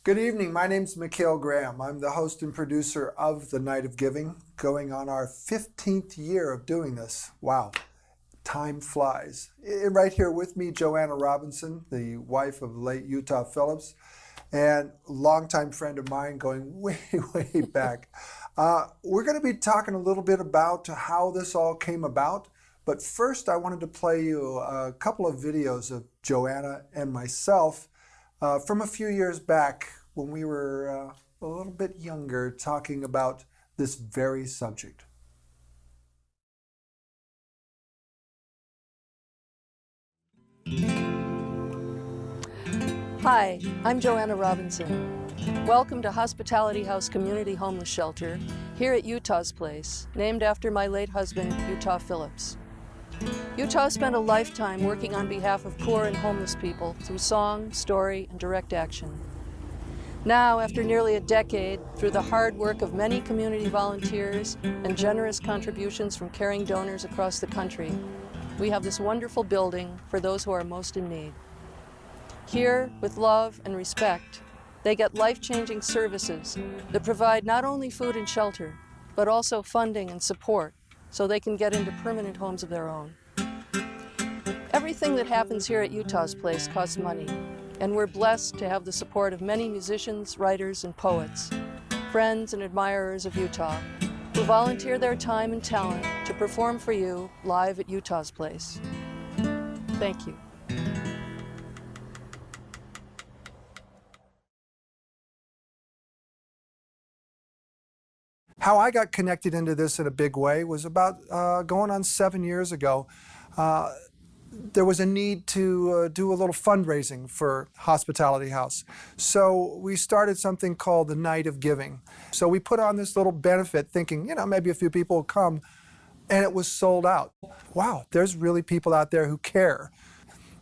Good evening. My name's Mikhail Graham. I'm the host and producer of The Night of Giving, going on our 15th year of doing this. Wow, time flies. Right here with me, Joanna Robinson, the wife of late Utah Phillips, and longtime friend of mine going way, way back. We're going to be talking a little bit about how this all came about. But first, I wanted to play you a couple of videos of Joanna and myself from a few years back when we were a little bit younger, talking about this very subject. Hi, I'm Joanna Robinson. Welcome to Hospitality House Community Homeless Shelter here at Utah's Place, named after my late husband, Utah Phillips. Utah spent a lifetime working on behalf of poor and homeless people through song, story, and direct action. Now, after nearly a decade, through the hard work of many community volunteers and generous contributions from caring donors across the country, we have this wonderful building for those who are most in need. Here, with love and respect, they get life-changing services that provide not only food and shelter, but also funding and support so they can get into permanent homes of their own. Everything that happens here at Utah's Place costs money, and we're blessed to have the support of many musicians, writers, and poets, friends and admirers of Utah, who volunteer their time and talent to perform for you live at Utah's Place. Thank you. How I got connected into this in a big way was about going on 7 years ago. There was a need to do a little fundraising for Hospitality House. So we started something called the Night of Giving. So we put on this little benefit thinking, maybe a few people will come, and it was sold out. Wow, there's really people out there who care.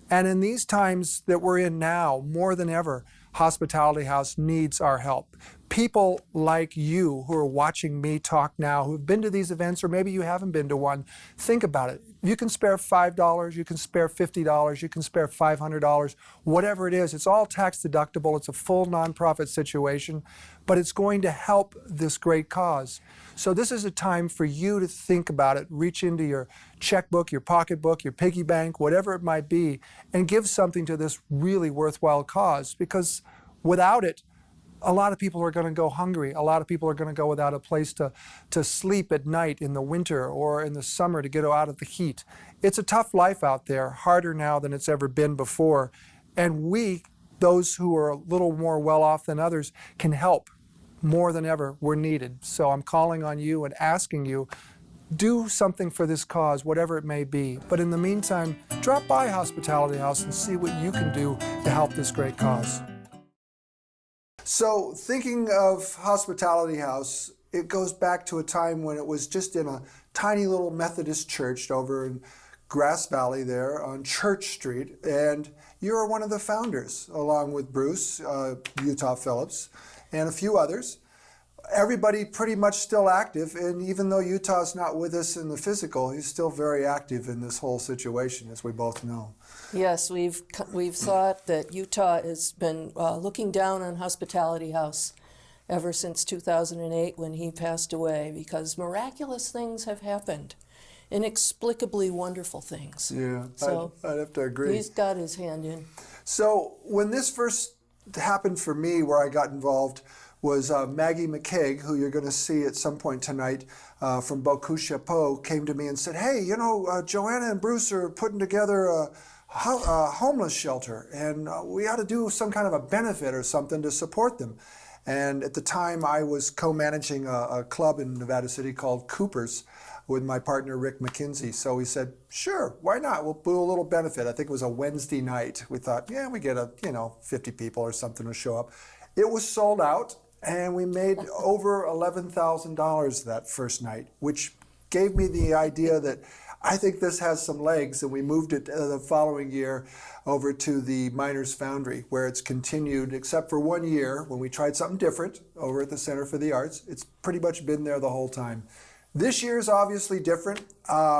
And in these times that we're in now, more than ever, Hospitality House needs our help. People like you who are watching me talk now, who've been to these events, or maybe you haven't been to one, think about it. You can spare $5, you can spare $50, you can spare $500, whatever it is. It's all tax deductible. It's a full nonprofit situation, but it's going to help this great cause. So this is a time for you to think about it. Reach into your checkbook, your pocketbook, your piggy bank, whatever it might be, and give something to this really worthwhile cause, because without it, a lot of people are going to go hungry. A lot of people are going to go without a place to sleep at night in the winter or in the summer to get out of the heat. It's a tough life out there, harder now than it's ever been before. And we, those who are a little more well-off than others, can help more than ever. We're needed. So I'm calling on you and asking you, do something for this cause, whatever it may be. But in the meantime, drop by Hospitality House and see what you can do to help this great cause. So thinking of Hospitality House, it goes back to a time when it was just in a tiny little Methodist church over in Grass Valley there on Church Street. And you are one of the founders, along with Bruce, Utah Phillips, and a few others. Everybody pretty much still active, and even though Utah's not with us in the physical, he's still very active in this whole situation, as we both know. Yes, we've thought that Utah has been looking down on Hospitality House ever since 2008 when he passed away, because miraculous things have happened, inexplicably wonderful things. Yeah, so I'd have to agree. He's got his hand in. So when this first happened for me, where I got involved, was Maggie McKaig, who you're going to see at some point tonight from Beaucoup Chapeau, came to me and said, hey, Joanna and Bruce are putting together a homeless shelter, and we ought to do some kind of a benefit or something to support them. And at the time, I was co-managing a club in Nevada City called Cooper's with my partner, Rick McKinsey. So we said, sure, why not? We'll do a little benefit. I think it was a Wednesday night. We thought, yeah, we get 50 people or something to show up. It was sold out. And we made over $11,000 that first night, which gave me the idea that I think this has some legs. And we moved it the following year over to the Miners Foundry, where it's continued, except for 1 year when we tried something different over at the Center for the Arts. It's pretty much been there the whole time. This year is obviously different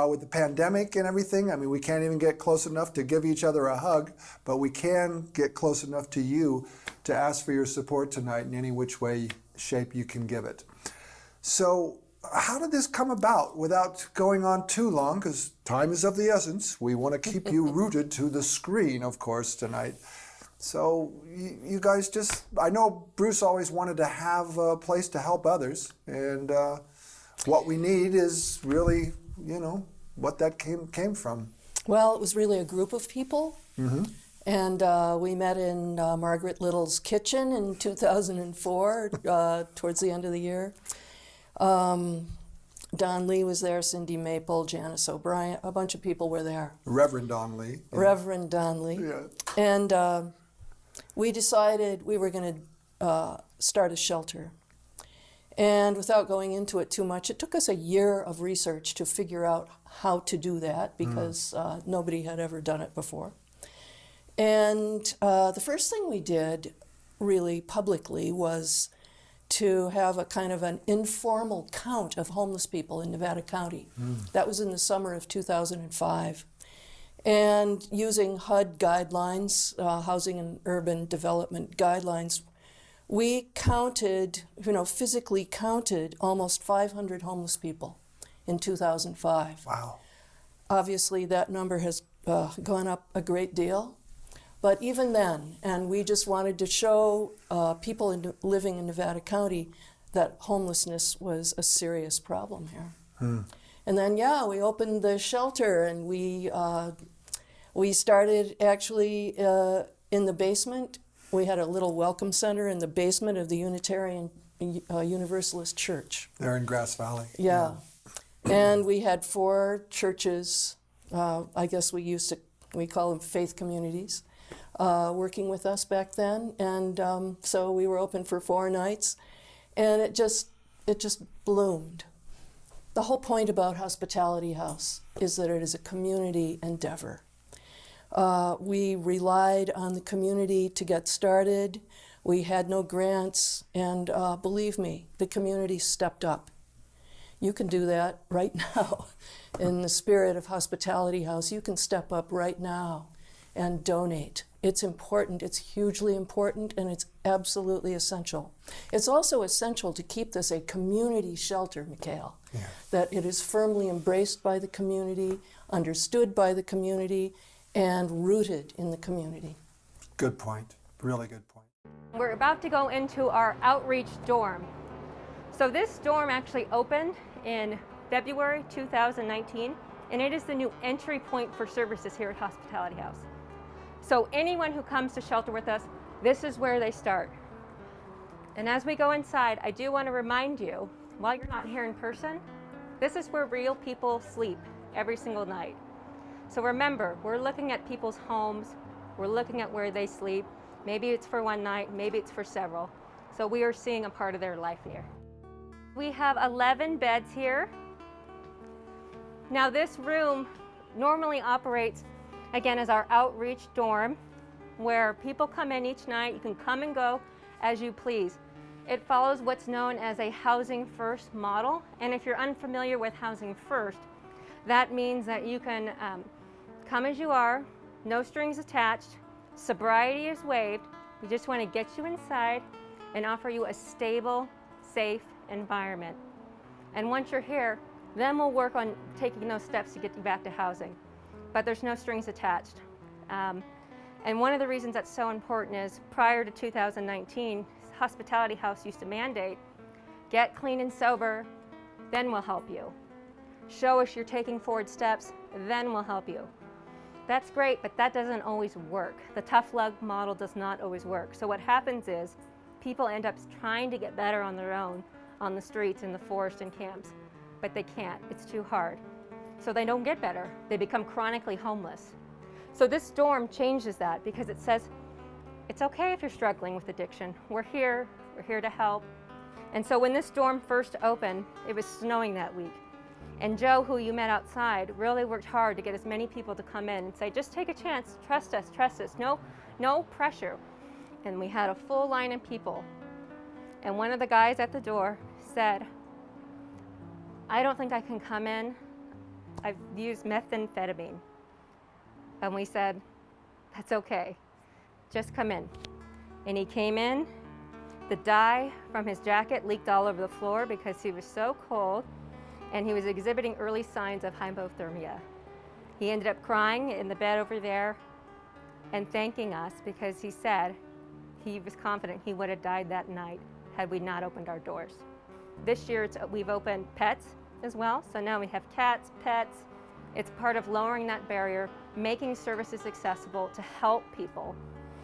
with the pandemic and everything. I mean, we can't even get close enough to give each other a hug, but we can get close enough to you to ask for your support tonight in any which way, shape you can give it. So, how did this come about without going on too long? Because time is of the essence. We want to keep you rooted to the screen, of course, tonight. So you guys just, I know Bruce always wanted to have a place to help others, and what we need is really, what that came from. Well, it was really a group of people. And we met in Margaret Little's kitchen in 2004, towards the end of the year. Don Lee was there, Cindy Maple, Janice O'Brien, a bunch of people were there. Reverend Don Lee. Yeah. Reverend Don Lee. Yeah. And we decided we were going to start a shelter. And without going into it too much, it took us a year of research to figure out how to do that because nobody had ever done it before. And the first thing we did really publicly was to have a kind of an informal count of homeless people in Nevada County. That was in the summer of 2005. And using HUD guidelines, Housing and Urban Development Guidelines, we counted, physically counted almost 500 homeless people in 2005. Wow. Obviously, that number has gone up a great deal. But even then, and we just wanted to show people living in Nevada County that homelessness was a serious problem here. And then, we opened the shelter, and we started actually in the basement. We had a little welcome center in the basement of the Unitarian Universalist Church. There in Grass Valley. Yeah. And we had 4 churches, I guess we call them faith communities, working with us back then. And so we were open for 4 nights, and it just bloomed. The whole point about Hospitality House is that it is a community endeavor. We relied on the community to get started. We had no grants, and believe me, the community stepped up. You can do that right now. In the spirit of Hospitality House, you can step up right now and donate. It's important, it's hugely important, and it's absolutely essential. It's also essential to keep this a community shelter, Mikhail, that it is firmly embraced by the community, understood by the community, and rooted in the community. Good point, really good point. We're about to go into our outreach dorm. So this dorm actually opened in February 2019, and it is the new entry point for services here at Hospitality House. So anyone who comes to shelter with us, this is where they start. And as we go inside, I do want to remind you, while you're not here in person, this is where real people sleep every single night. So remember, we're looking at people's homes, we're looking at where they sleep. Maybe it's for one night, maybe it's for several. So we are seeing a part of their life here. We have 11 beds here. Now this room normally operates, again, as our outreach dorm, where people come in each night. You can come and go as you please. It follows what's known as a Housing First model. And if you're unfamiliar with Housing First, that means that you can come as you are, no strings attached, sobriety is waived. We just want to get you inside and offer you a stable, safe environment. And once you're here, then we'll work on taking those steps to get you back to housing. But there's no strings attached. And one of the reasons that's so important is prior to 2019, Hospitality House used to mandate, get clean and sober, then we'll help you. Show us you're taking forward steps, then we'll help you. That's great, but that doesn't always work. The tough love model does not always work. So what happens is people end up trying to get better on their own on the streets, in the forest, and camps, but they can't. It's too hard. So they don't get better. They become chronically homeless. So this dorm changes that because it says, it's okay if you're struggling with addiction. We're here to help. And so when this dorm first opened, it was snowing that week. And Joe, who you met outside, really worked hard to get as many people to come in and say, just take a chance, trust us, no pressure. And we had a full line of people. And one of the guys at the door said, I don't think I can come in. I've used methamphetamine. And we said, that's okay, just come in. And he came in, the dye from his jacket leaked all over the floor because he was so cold, and he was exhibiting early signs of hypothermia. He ended up crying in the bed over there and thanking us because he said he was confident he would have died that night had we not opened our doors. This year we've opened pets as well, so now we have cats, pets. It's part of lowering that barrier, making services accessible to help people.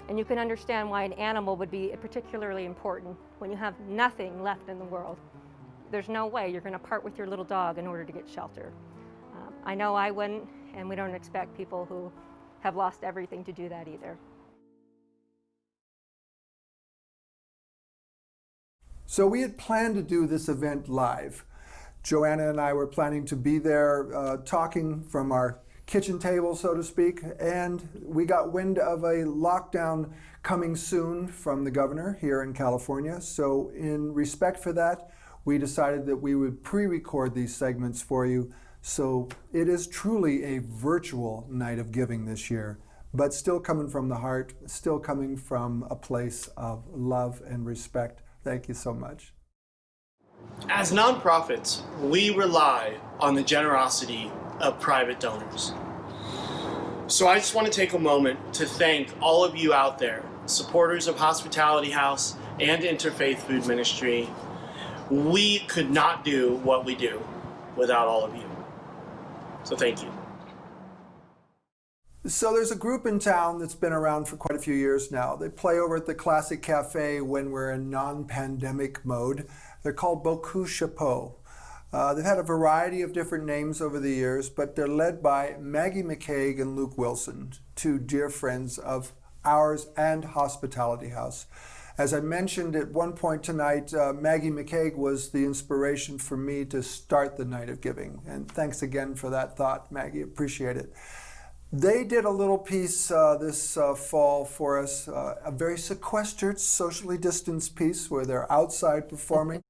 And you can understand why an animal would be particularly important when you have nothing left in the world. There's no way you're going to part with your little dog in order to get shelter. I know I wouldn't, and we don't expect people who have lost everything to do that either. So we had planned to do this event live. Joanna and I were planning to be there talking from our kitchen table, so to speak, and we got wind of a lockdown coming soon from the governor here in California. So in respect for that, we decided that we would pre-record these segments for you. So it is truly a virtual night of giving this year, but still coming from the heart, still coming from a place of love and respect. Thank you so much. As nonprofits, we rely on the generosity of private donors. So I just want to take a moment to thank all of you out there, supporters of Hospitality House and Interfaith Food Ministry. We could not do what we do without all of you. So thank you. So there's a group in town that's been around for quite a few years now. They play over at the Classic Cafe when we're in non-pandemic mode. They're called Beaucoup Chapeau. They've had a variety of different names over the years, but they're led by Maggie McCaig and Luke Wilson, two dear friends of ours and Hospitality House. As I mentioned at one point tonight, Maggie McCaig was the inspiration for me to start the Night of Giving. And thanks again for that thought, Maggie. Appreciate it. They did a little piece this fall for us, a very sequestered, socially distanced piece where they're outside performing.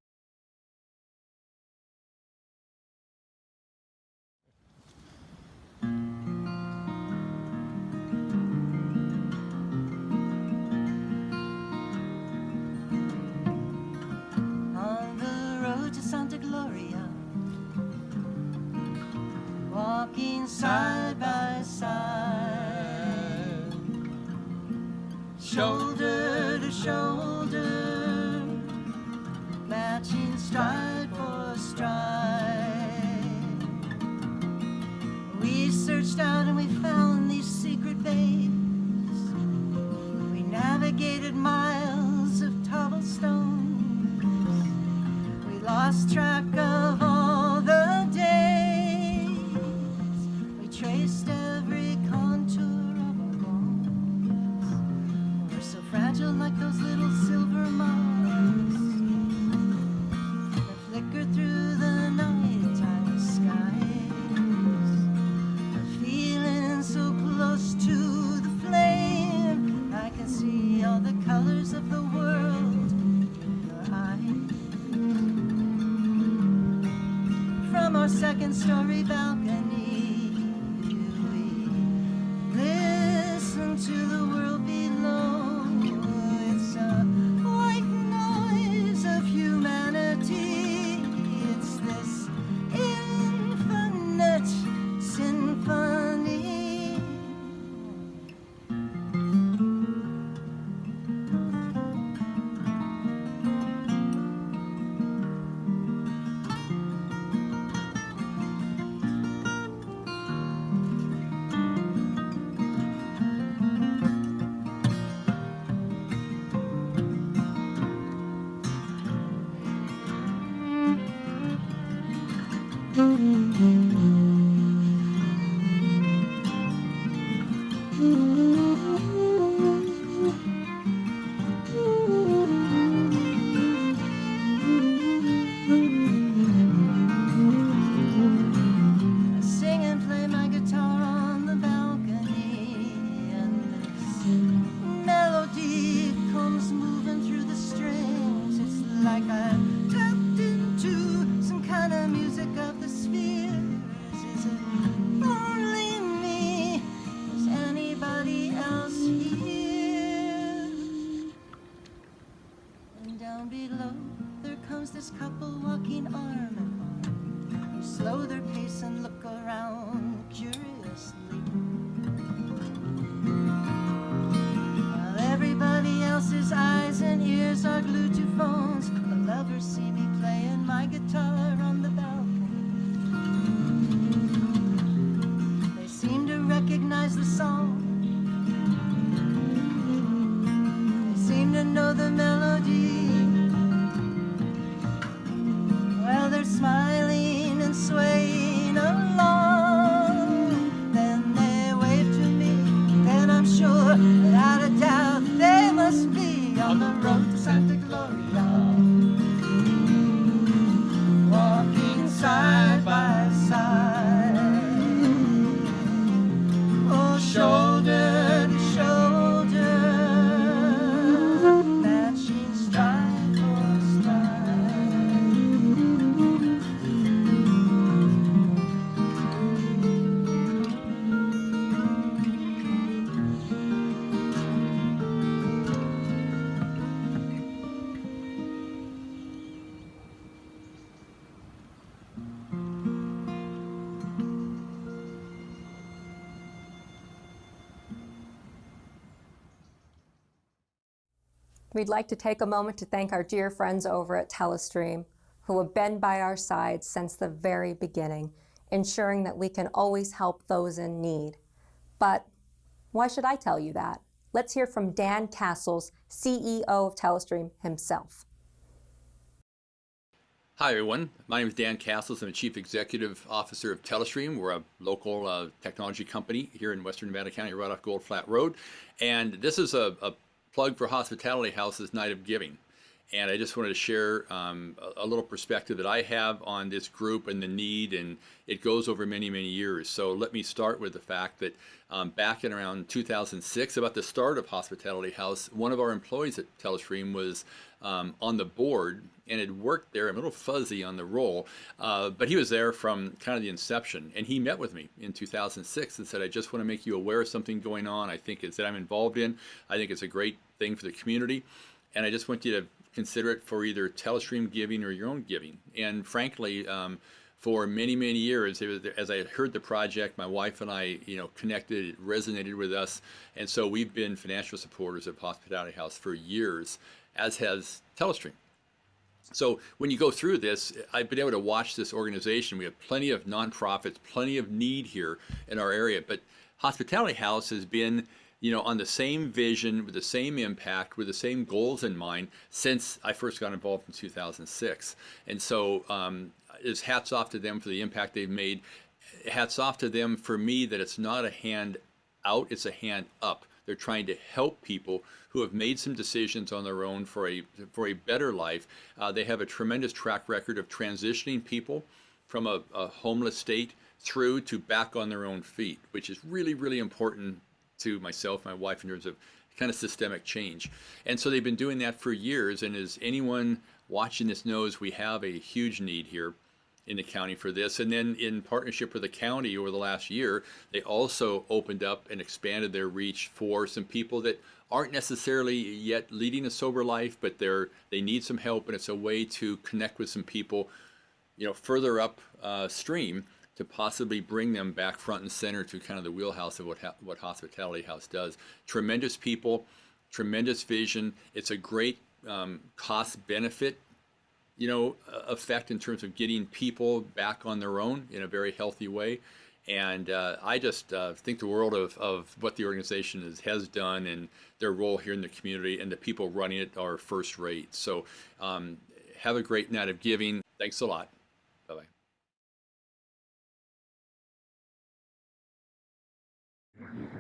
On the road to Santa Gloria, walking side by side, shoulder to shoulder, matching stride for stride. We searched out and we found these secret bays. We navigated miles of cobblestones. We lost track of all the days. We traced every contour of our bones. We're so fragile like those little silver moths that flicker through the nighttime skies. We're feeling so close to the flame. I can see all the colors of the world in your eyes. From our second story balcony, we listen to the world below. It's a white noise of humanity. It's this infinite symphony. slow their pace and look around curiously. While everybody else's eyes and ears are glued to phones, the lovers see me playing my guitar on the balcony. They seem to recognize the song. They seem to know the melody. Well, they're smiling and swaying along. Then they wave to me, and I'm sure, without a doubt, they must be on the road to Santa Gloria, walking side by side, oh, shoulder to shoulder, matching stride for stride. We'd like to take a moment to thank our dear friends over at Telestream, who have been by our side since the very beginning, ensuring that we can always help those in need. But why should I tell you that? Let's hear from Dan Castles, CEO of Telestream himself. Hi, everyone. My name is Dan Castles. I'm the Chief Executive Officer of Telestream. We're a local technology company here in Western Nevada County, right off Gold Flat Road. And this is a plug for Hospitality House's Night of Giving. And I just wanted to share a little perspective that I have on this group and the need, and it goes over many, many years. So let me start with the fact that back in around 2006, about the start of Hospitality House, one of our employees at Telestream was on the board and had worked there. I'm a little fuzzy on the role, but he was there from kind of the inception. And he met with me in 2006 and said, I just want to make you aware of something going on. I think it's that I'm involved in. I think it's a great thing for the community. And I just want you to consider it for either Telestream giving or your own giving. And frankly, for many, many years, as I heard the project, my wife and I, connected, it resonated with us. And so we've been financial supporters of Hospitality House for years, as has Telestream. So when you go through this, I've been able to watch this organization. We have plenty of nonprofits, plenty of need here in our area, but Hospitality House has been on the same vision, with the same impact, with the same goals in mind since I first got involved in 2006. And so it's hats off to them for the impact they've made. Hats off to them for me that it's not a hand out, it's a hand up. They're trying to help people who have made some decisions on their own for a better life. They have a tremendous track record of transitioning people from a homeless state through to back on their own feet, which is really, really important to myself, my wife, in terms of kind of systemic change. And so they've been doing that for years. And as anyone watching this knows, we have a huge need here in the county for this. And then in partnership with the county over the last year, they also opened up and expanded their reach for some people that aren't necessarily yet leading a sober life, but they need some help. And it's a way to connect with some people, further up stream, to possibly bring them back front and center to kind of the wheelhouse of what Hospitality House does. Tremendous people, tremendous vision. It's a great cost benefit, effect in terms of getting people back on their own in a very healthy way. And I just think the world of what the organization has done and their role here in the community, and the people running it are first rate. So have a great night of giving. Thanks a lot. Bye-bye.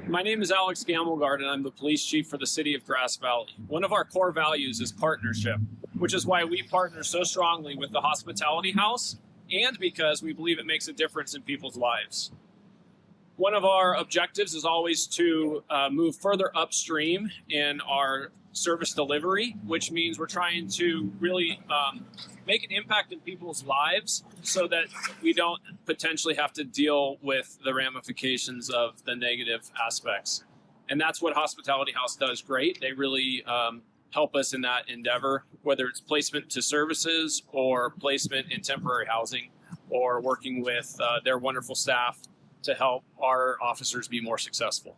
My name is Alex Gamelgard, and I'm the police chief for the city of Grass Valley. One of our core values is partnership, which is why we partner so strongly with the Hospitality House, and because we believe it makes a difference in people's lives. One of our objectives is always to move further upstream in our service delivery, which means we're trying to really make an impact in people's lives so that we don't potentially have to deal with the ramifications of the negative aspects. And that's what Hospitality House does great. They really help us in that endeavor, whether it's placement to services or placement in temporary housing. or working with their wonderful staff to help our officers be more successful.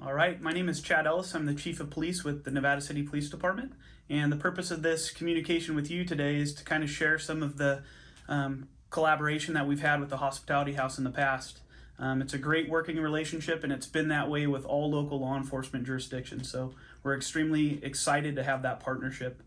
All right, my name is Chad Ellis. I'm the Chief of Police with the Nevada City Police Department. And the purpose of this communication with you today is to kind of share some of the collaboration that we've had with the Hospitality House in the past. It's a great working relationship, and it's been that way with all local law enforcement jurisdictions. So we're extremely excited to have that partnership.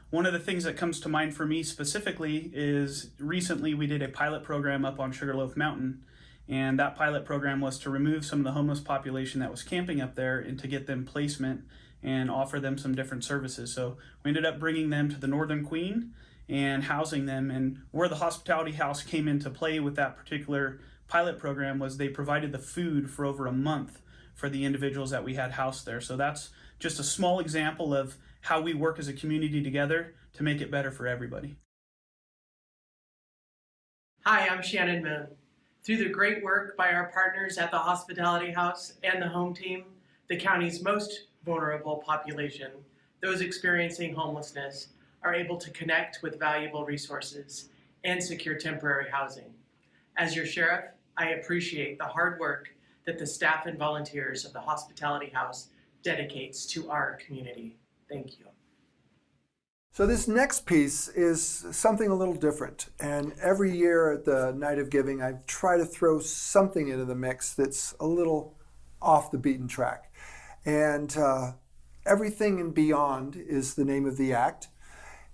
One of the things that comes to mind for me specifically is recently we did a pilot program up on Sugarloaf Mountain. And that pilot program was to remove some of the homeless population that was camping up there and to get them placement and offer them some different services. So we ended up bringing them to the Northern Queen and housing them. And where the Hospitality House came into play with that particular pilot program was they provided the food for over a month for the individuals that we had housed there. So that's just a small example of how we work as a community together to make it better for everybody. Hi, I'm Shannon Moon. Through the great work by our partners at the Hospitality House and the Home Team, the county's most vulnerable population, those experiencing homelessness, are able to connect with valuable resources and secure temporary housing. As your sheriff, I appreciate the hard work that the staff and volunteers of the Hospitality House dedicates to our community. Thank you. So this next piece is something a little different. And every year at the Night of Giving, I try to throw something into the mix that's a little off the beaten track. And Everything and Beyond is the name of the act.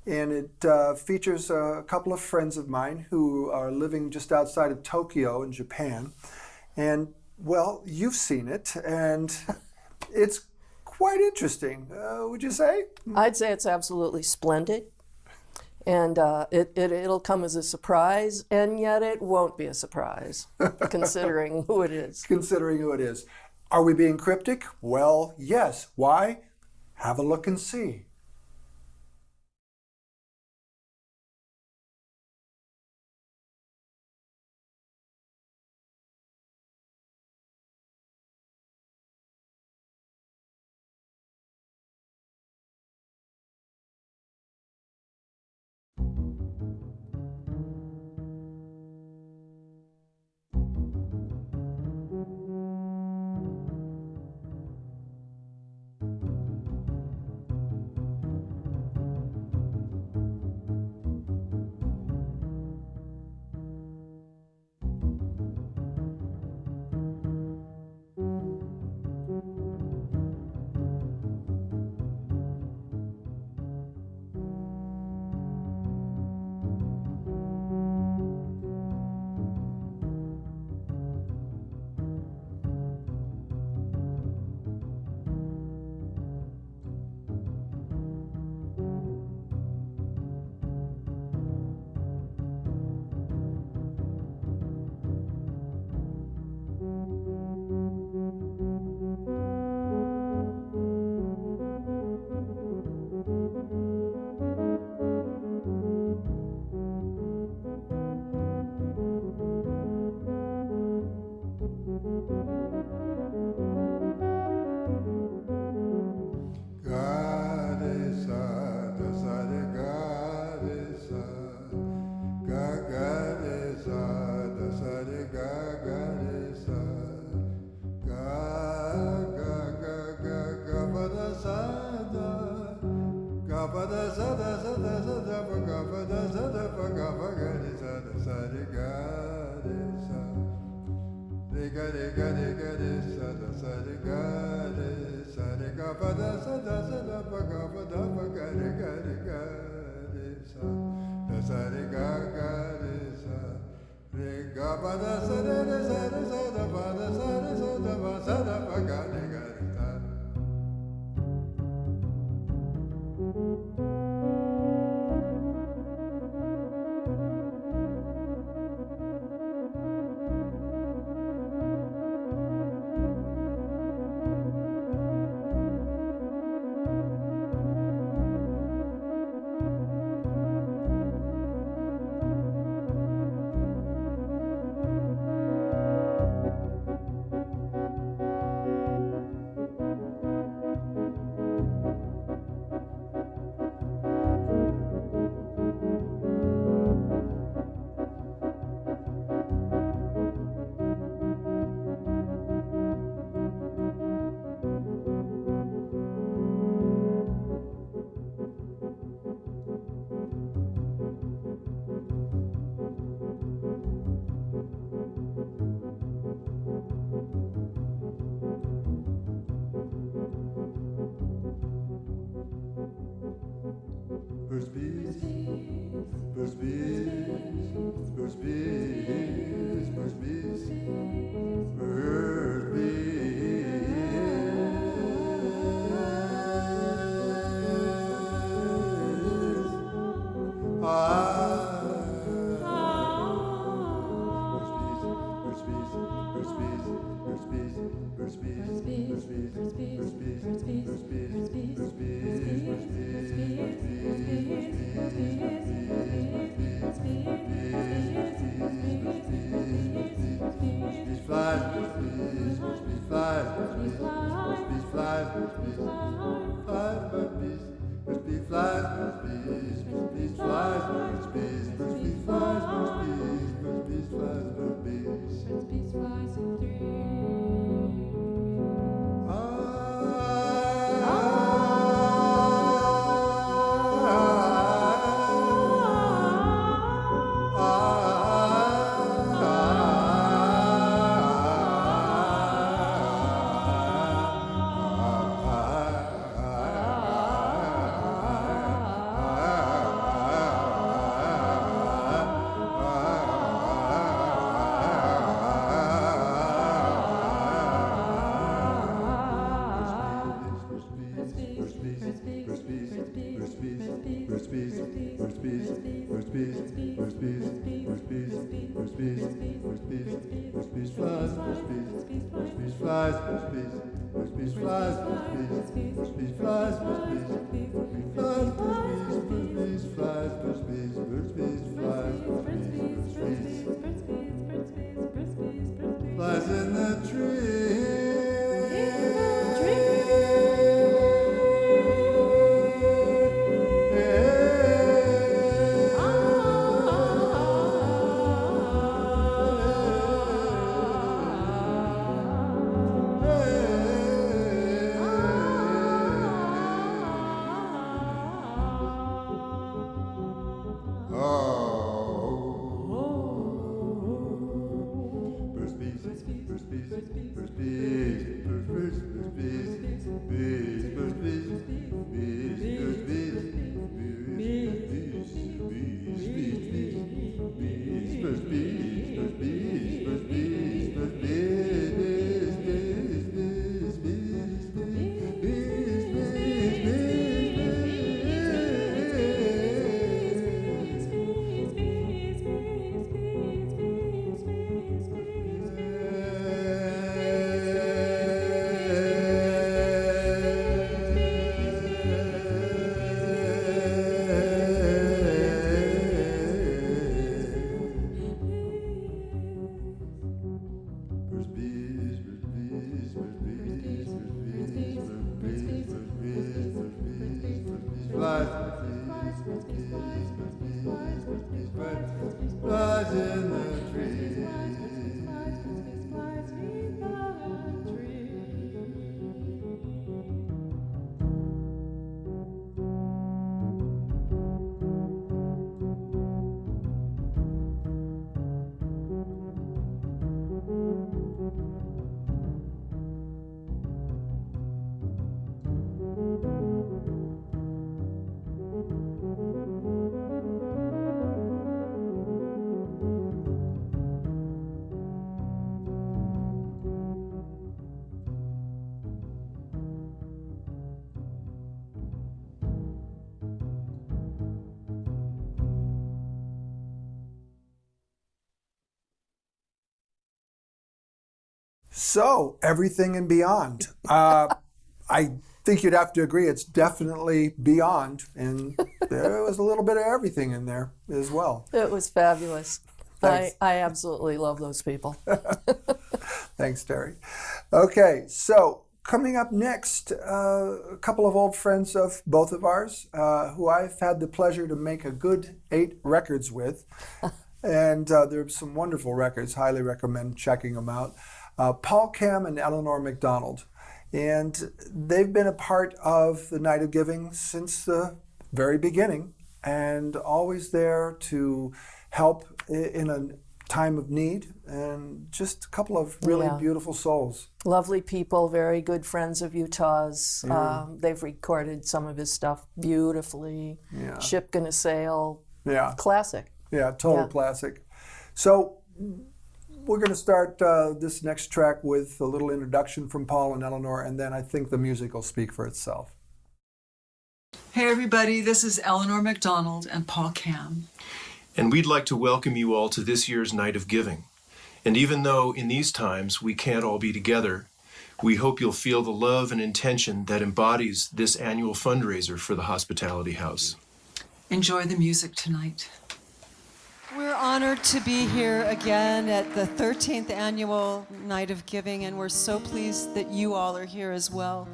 And it features a couple of friends of mine who are living just outside of Tokyo in Japan. And, well, you've seen it, and it's quite interesting, would you say? I'd say it's absolutely splendid. And it'll come as a surprise, and yet it won't be a surprise, considering who it is. Considering who it is. Are we being cryptic? Well, yes. Why? Have a look and see. Flies in the tree. So, everything and beyond. I think you'd have to agree it's definitely beyond, and there was a little bit of everything in there as well. It was fabulous. Thanks. I absolutely love those people. Thanks, Terry. Okay, so coming up next, a couple of old friends of both of ours who I've had the pleasure to make a good 8 records with. And there are some wonderful records. Highly recommend checking them out. Paul Cam and Eleanor McDonald. And they've been a part of the Night of Giving since the very beginning and always there to help in a time of need, and just a couple of really beautiful souls. Lovely people, very good friends of Utah's. They've recorded some of his stuff beautifully. Yeah. Ship Gonna Sail. Yeah. Classic. Yeah, total Yeah. classic. So we're going to start this next track with a little introduction from Paul and Eleanor, and then I think the music will speak for itself. Hey everybody, this is Eleanor McDonald and Paul Cam. And we'd like to welcome you all to this year's Night of Giving. And even though in these times we can't all be together, we hope you'll feel the love and intention that embodies this annual fundraiser for the Hospitality House. Enjoy the music tonight. We're honored to be here again at the 13th annual Night of Giving, and we're so pleased that you all are here as well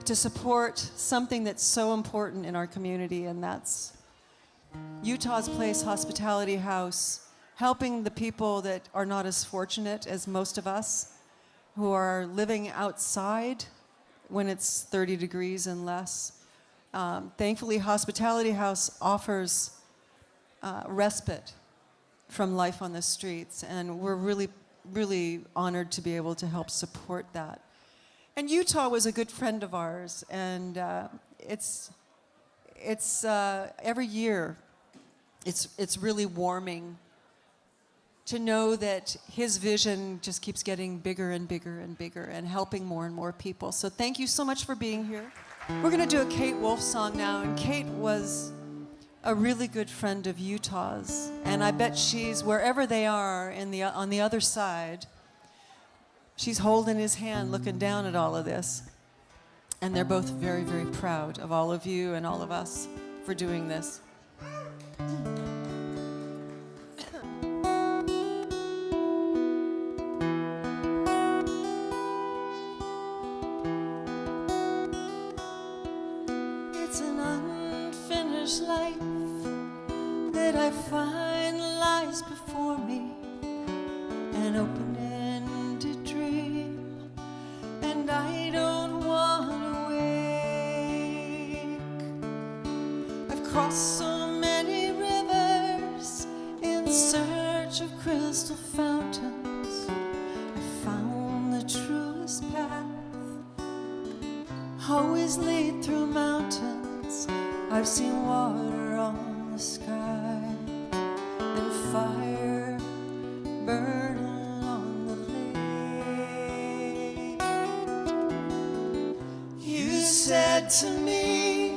to support something that's so important in our community, and that's Utah's Place Hospitality House, helping the people that are not as fortunate as most of us, who are living outside when it's 30 degrees and less. Thankfully, Hospitality House offers respite from life on the streets, and we're really, really honored to be able to help support that. And Utah was a good friend of ours, and it's every year, it's really warming to know that his vision just keeps getting bigger and bigger and bigger and helping more and more people. So thank you so much for being here. We're gonna do a Kate Wolf song now, and Kate was a really good friend of Utah's, and I bet she's, wherever they are on the other side, she's holding his hand looking down at all of this. And they're both very, very proud of all of you and all of us for doing this. It's an unfinished life that I find lies before me, an open-ended dream, and I don't want to wake. I've crossed so many rivers in search of crystal fountains. I found the truest path, always lead through mountains. I've seen water on the sky and fire burn along the lake. You said to me,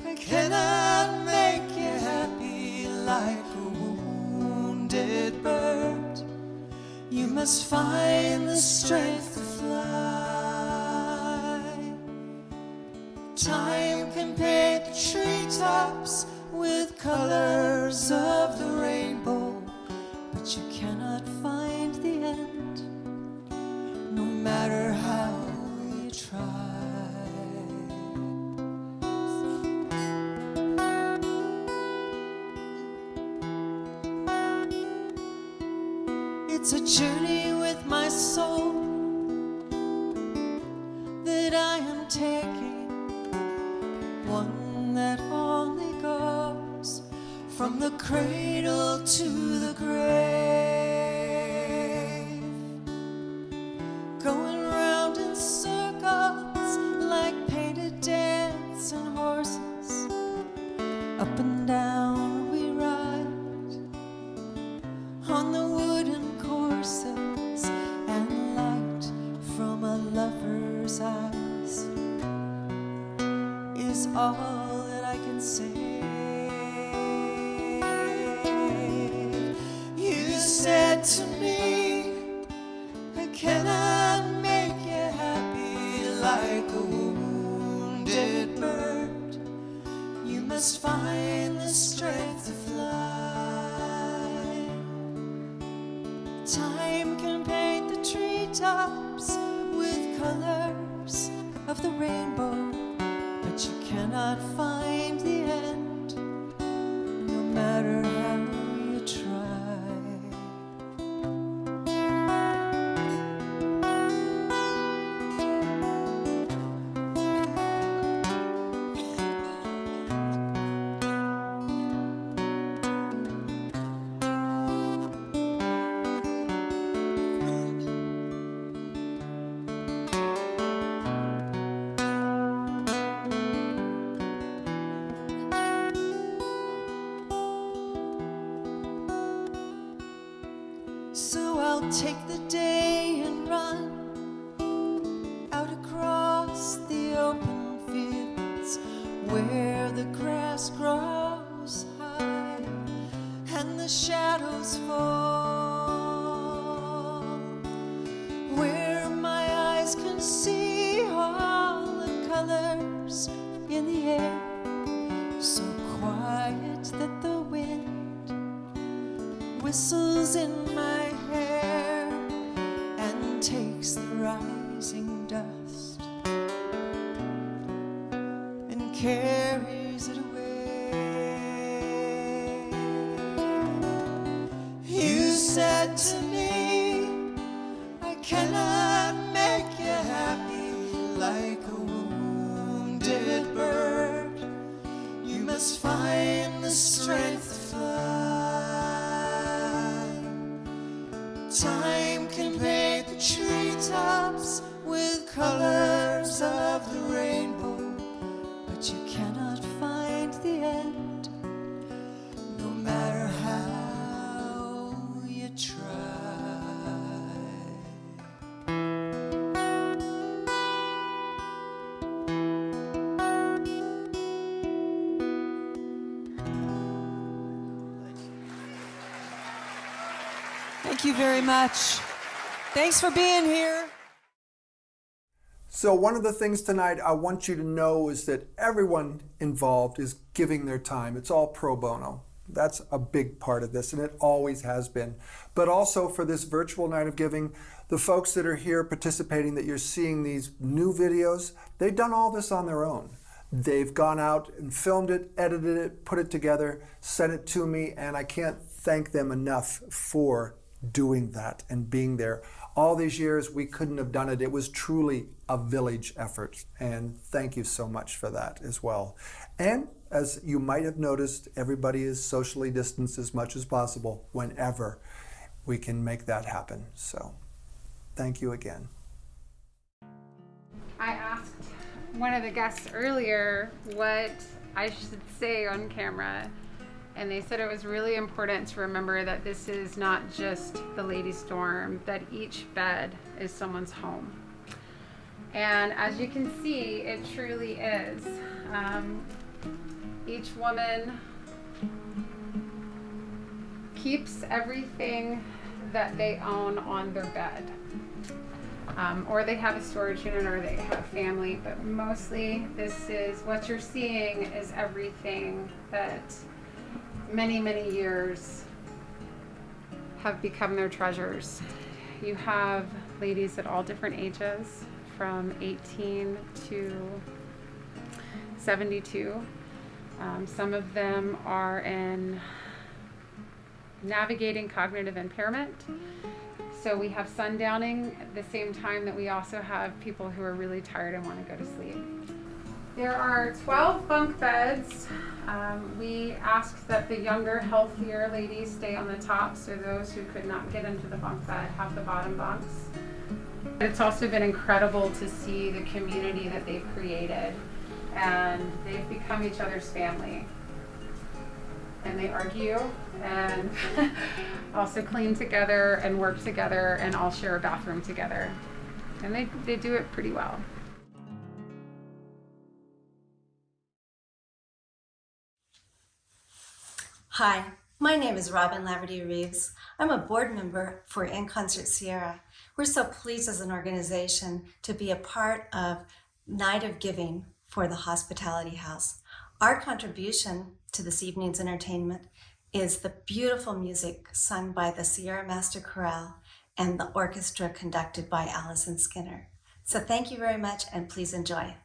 I cannot make you happy like a wounded bird. You must find the strength to fly. Time can paint the treetops with colors of the rainbow, but you cannot find the end, no matter how you try. It's a journey with my soul that I am taking, one that only goes from the cradle to the grave, going round in circles like painted dancing horses. Up and down we ride on the wooden courses, and light from a lover's eyes is all that I can say. You said to me, I cannot make you happy like a wounded bird. You must find the strength to fly. Time can paint the treetops with colors of the rainbow, but you cannot find the end, no matter how you try. So I'll take the day and run out across the open fields where the grass grows high and the shadows fall, where my eyes can see all the colors in the air, so quiet that the wind whistles in my hair and takes the rising dust and carries it away. You said to me, I cannot make you happy like a wounded bird. You must find the strength to fly. Time can paint the treetops with colors of the rainbow, but you cannot find the end, no matter how you try. Thank you very much. Thanks for being here. So one of the things tonight I want you to know is that everyone involved is giving their time. It's all pro bono. That's a big part of this, and it always has been. But also for this virtual night of giving, the folks that are here participating, that you're seeing these new videos, they've done all this on their own. They've gone out and filmed it, edited it, put it together, sent it to me, and I can't thank them enough for doing that and being there. All these years, we couldn't have done it. It was truly a village effort, and thank you so much for that as well. And as you might have noticed, everybody is socially distanced as much as possible whenever we can make that happen. So thank you again. I asked one of the guests earlier what I should say on camera, and they said it was really important to remember that this is not just the ladies' dorm, that each bed is someone's home. And as you can see, it truly is. Each woman keeps everything that they own on their bed. Or they have a storage unit, or they have family, but mostly this is what you're seeing is everything that many, many years have become their treasures. You have ladies at all different ages, from 18 to 72. Some of them are in navigating cognitive impairment. So we have sundowning at the same time that we also have people who are really tired and want to go to sleep. There are 12 bunk beds. We asked that the younger, healthier ladies stay on the top, so those who could not get into the bunk bed have the bottom bunks. It's also been incredible to see the community that they've created, and they've become each other's family. And they argue and also clean together and work together and all share a bathroom together. And they do it pretty well. Hi, my name is Robin Laverty Reeves. I'm a board member for In Concert Sierra. We're so pleased as an organization to be a part of Night of Giving for the Hospitality House. Our contribution to this evening's entertainment is the beautiful music sung by the Sierra Master Chorale and the orchestra conducted by Allison Skinner. So thank you very much, and please enjoy.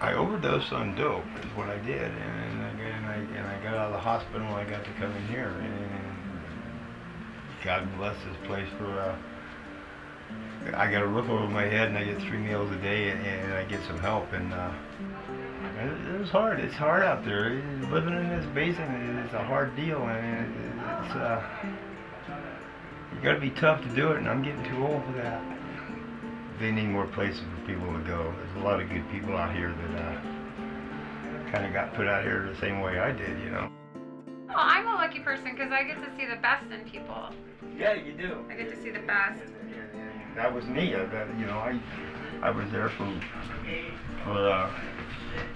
I overdosed on dope is what I did, and I got out of the hospital and I got to come in here, and God bless this place for, I got a roof over my head and I get 3 meals a day and I get some help, and it was hard. It's hard out there. Living in this basin is a hard deal, and it's you got to be tough to do it, and I'm getting too old for that. They need more places for people to go. There's a lot of good people out here that kind of got put out here the same way I did, you know. Well, I'm a lucky person because I get to see the best in people. Yeah, you do. I get to see the best. That was me. You know, I was there for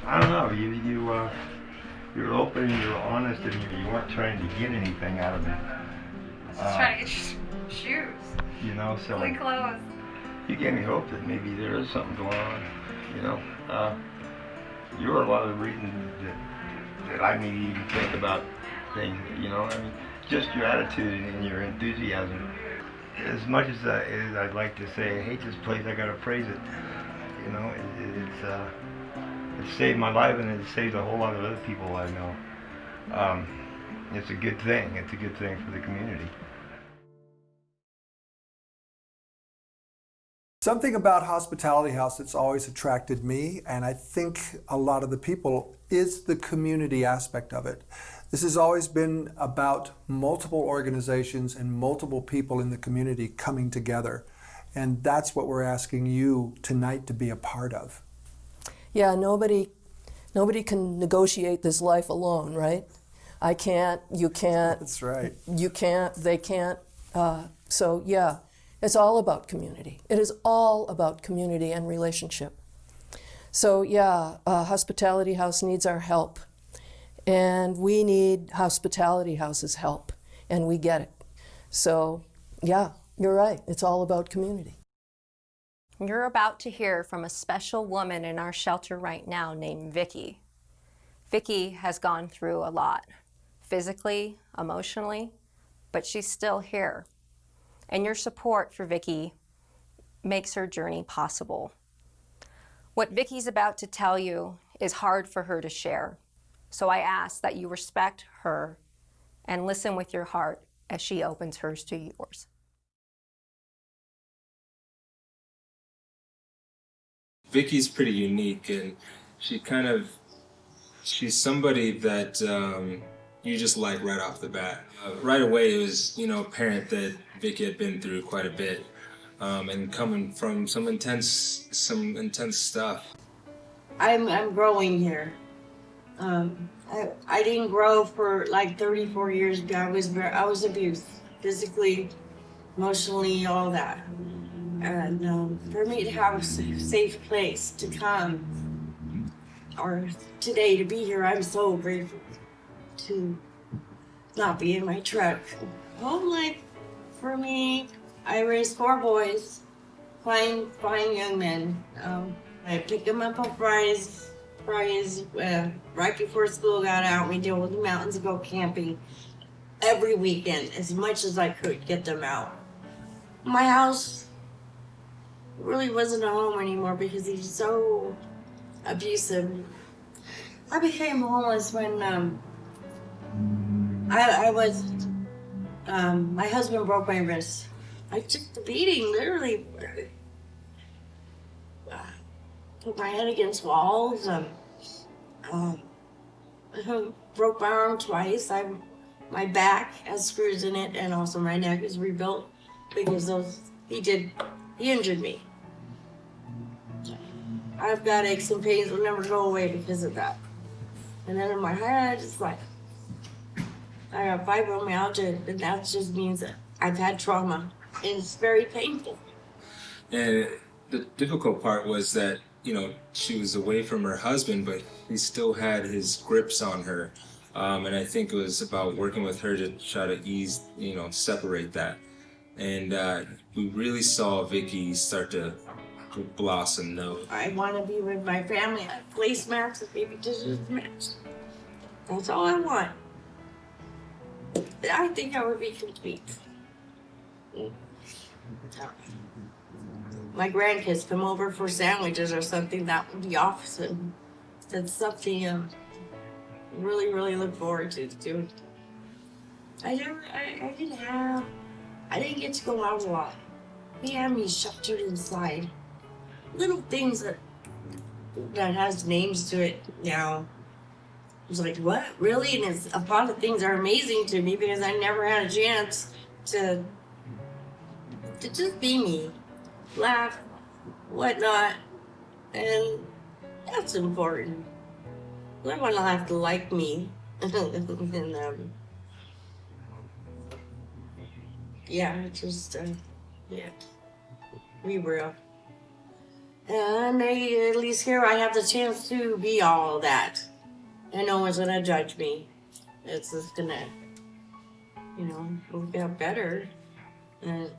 I don't know. You're open and you're honest, and you weren't trying to get anything out of it. Just trying to get shoes. You know, so Clean clothes. you gave me hope that maybe there is something going on. You know, you were a lot of the reasons that I maybe even think about things. You know, I mean, just your attitude and your enthusiasm. As much as I'd like to say, I hate this place, I gotta praise it. You know, it saved my life, and it saved a whole lot of other people I know. It's a good thing. It's a good thing for the community. Something about Hospitality House that's always attracted me, and I think a lot of the people, is the community aspect of it. This has always been about multiple organizations and multiple people in the community coming together. And that's what we're asking you tonight to be a part of. Yeah, nobody can negotiate this life alone, right? I can't, you can't. That's right. You can't, they can't. So yeah, it's all about community. It is all about community and relationship. So yeah, Hospitality House needs our help. And we need Hospitality House's help, and we get it. So yeah, you're right. It's all about community. You're about to hear from a special woman in our shelter right now named Vicki. Vicki has gone through a lot, physically, emotionally, but she's still here. And your support for Vicki makes her journey possible. What Vicki's about to tell you is hard for her to share. So I ask that you respect her and listen with your heart as she opens hers to yours. Vicki's pretty unique, and she's somebody that you just like right off the bat. Right away, it was apparent that Vicki had been through quite a bit, and coming from some intense stuff. I'm growing here. I didn't grow for like 34 years ago. I was abused physically, emotionally, all that. And for me to have a safe place to come, or today to be here, I'm so grateful to not be in my truck. Home life for me, I raised 4 boys, fine young men. I picked them up on Fridays, right before school got out. We deal with the mountains and go camping every weekend, as much as I could get them out. My house really wasn't a home anymore because he's so abusive. I became homeless when my husband broke my wrist. I took the beating, literally. Put my head against walls. Broke my arm twice. My back has screws in it, and also my neck is rebuilt because he injured me. I've got aches and pains that will never go away because of that. And then in my head, it's like I got fibromyalgia, and that just means that I've had trauma, and it's very painful. And the difficult part was that she was away from her husband, but he still had his grips on her. And I think it was about working with her to try to ease, separate that. And we really saw Vicki start to blossom though. I want to be with my family. I have placemats and baby dishes mats. That's all I want. I think I would be complete. My grandkids come over for sandwiches or something, that would be awesome. that's something I really look forward to doing. I didn't get to go out a lot. They had me sheltered inside. Little things that has names to it now. I was like, what? Really? And a lot of things are amazing to me because I never had a chance to just be me, laugh, whatnot, and that's important. I want to have to like me, and yeah, just yeah, be real. And at least here I have the chance to be all that, and no one's gonna judge me. It's just gonna, work out better. And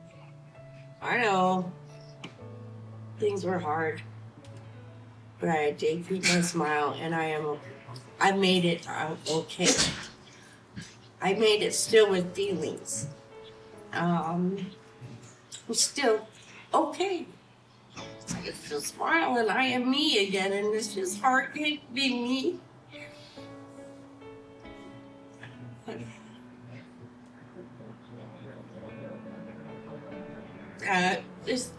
I know things were hard, but I did keep my smile, and I made it okay. I made it still with feelings. I'm still okay. I can still smile, and I am me again, and it's just hard to be me.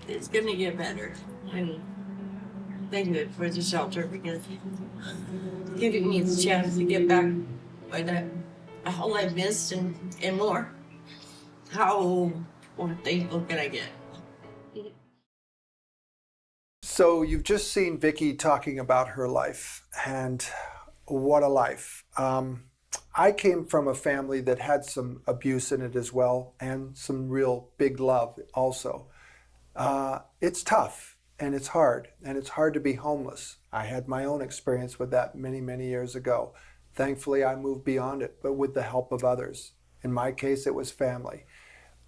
It's gonna get better. And thank you for the shelter because it's giving me the chance to get back what all I missed and more. How thankful can I get? So you've just seen Vicki talking about her life, and what a life. I came from a family that had some abuse in it as well, and some real big love also. It's tough, and it's hard to be homeless. I had my own experience with that many years ago. Thankfully, I moved beyond it, but with the help of others. In my case, it was family.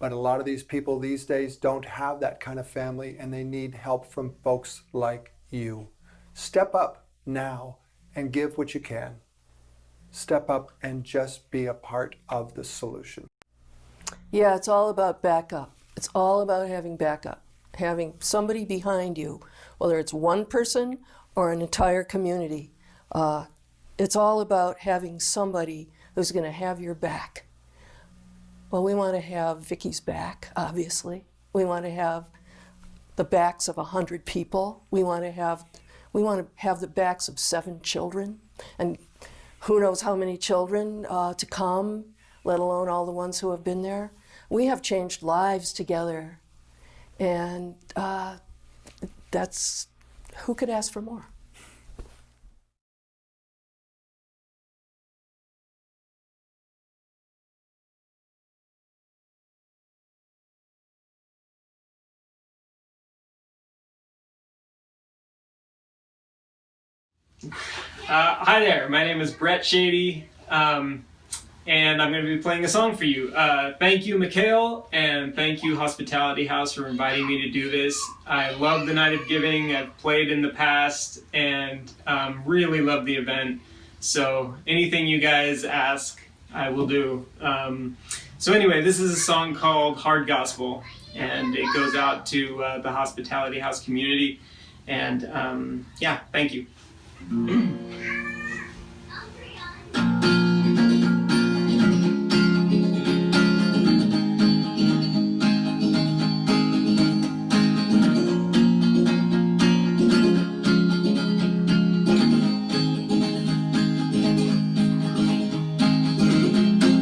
But a lot of these people these days don't have that kind of family, and they need help from folks like you. Step up now and give what you can. Step up and just be a part of the solution. Yeah, it's all about backup. It's all about having backup, having somebody behind you, whether it's one person or an entire community. It's all about having somebody who's going to have your back. Well, we want to have Vicki's back, obviously. We want to have the backs of 100 people. We want to have the backs of 7 children, and who knows how many children to come, let alone all the ones who have been there. We have changed lives together, and that's, who could ask for more? Hi there, my name is Brett Shady, and I'm going to be playing a song for you. Thank you, Mikhail, and thank you, Hospitality House, for inviting me to do this. I love the Night of Giving. I've played in the past, and really love the event. So anything you guys ask, I will do. So anyway, this is a song called Hard Gospel, and it goes out to the Hospitality House community. And yeah, thank you.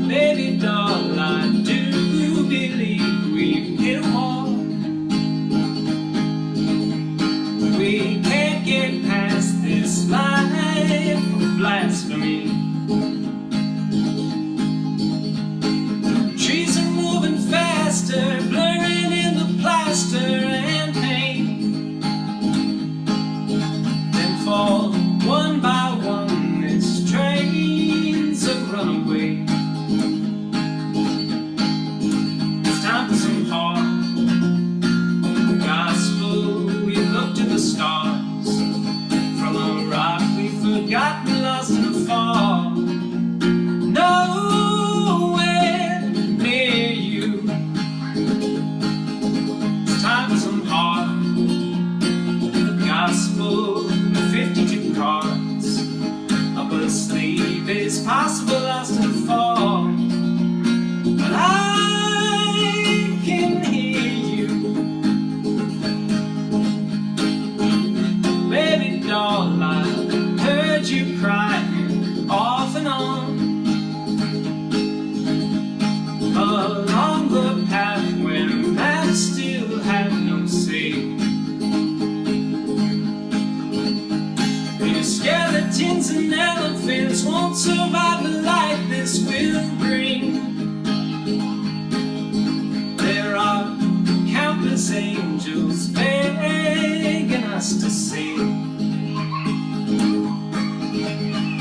Baby doll, I do believe we've hit a wall. We can't get past this life as angels begging us to sing.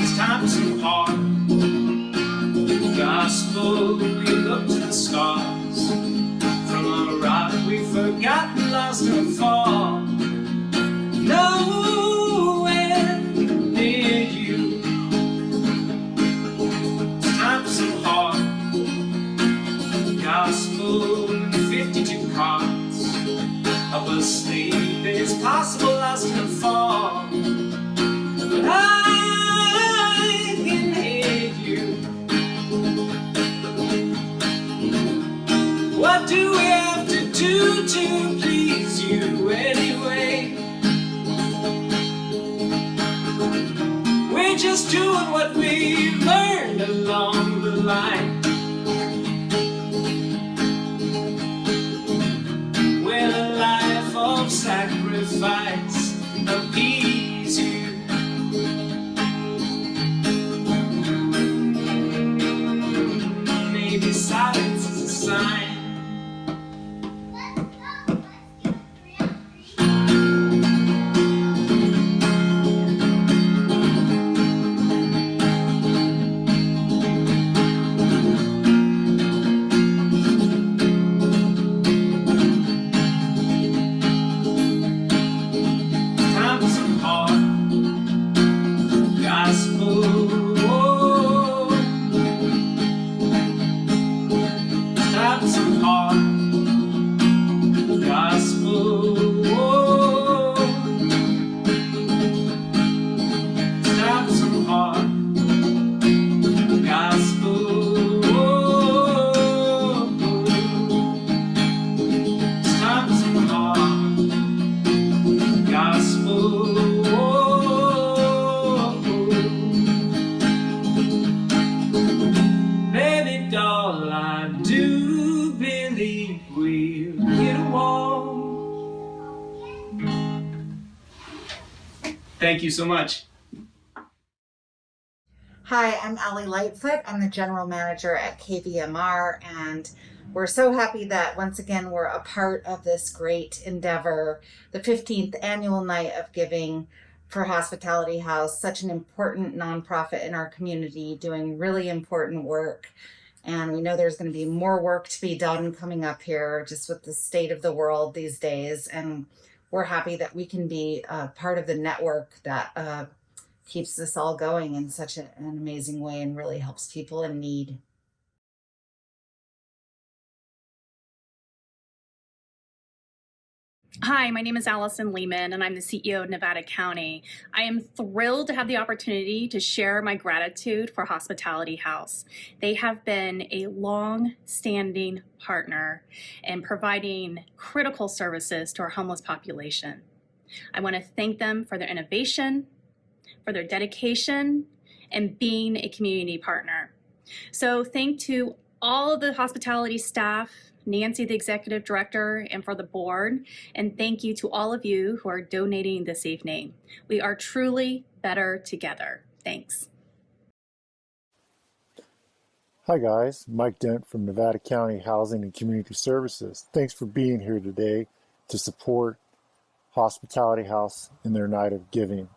It's time to heart the gospel. We look to the stars. From a rock we've forgotten, lost and fall. Nowhere near you. It's time to heart the gospel in 52 cards. Help us sleep, it's possible lost and fall. But I can hate you. What do we have to do to please you anyway? We're just doing what we've learned along the line. When a life of sacrifice appease you. Maybe silence is a sign. Thank you so much. Hi, I'm Allie Lightfoot. I'm the general manager at KVMR, and we're so happy that once again we're a part of this great endeavor, the 15th annual Night of Giving for Hospitality House, such an important nonprofit in our community doing really important work. And we know there's going to be more work to be done coming up here just with the state of the world these days. And we're happy that we can be part of the network that keeps this all going in such an amazing way and really helps people in need. Hi, my name is Allison Lehman, and I'm the CEO of Nevada County. I am thrilled to have the opportunity to share my gratitude for Hospitality House. They have been a long-standing partner in providing critical services to our homeless population. I want to thank them for their innovation, for their dedication, and being a community partner. So thank to all of the hospitality staff, Nancy, the executive director, and for the board. And thank you to all of you who are donating this evening. We are truly better together. Thanks. Hi guys, Mike Dent from Nevada County Housing and Community Services. Thanks for being here today to support Hospitality House in their Night of Giving.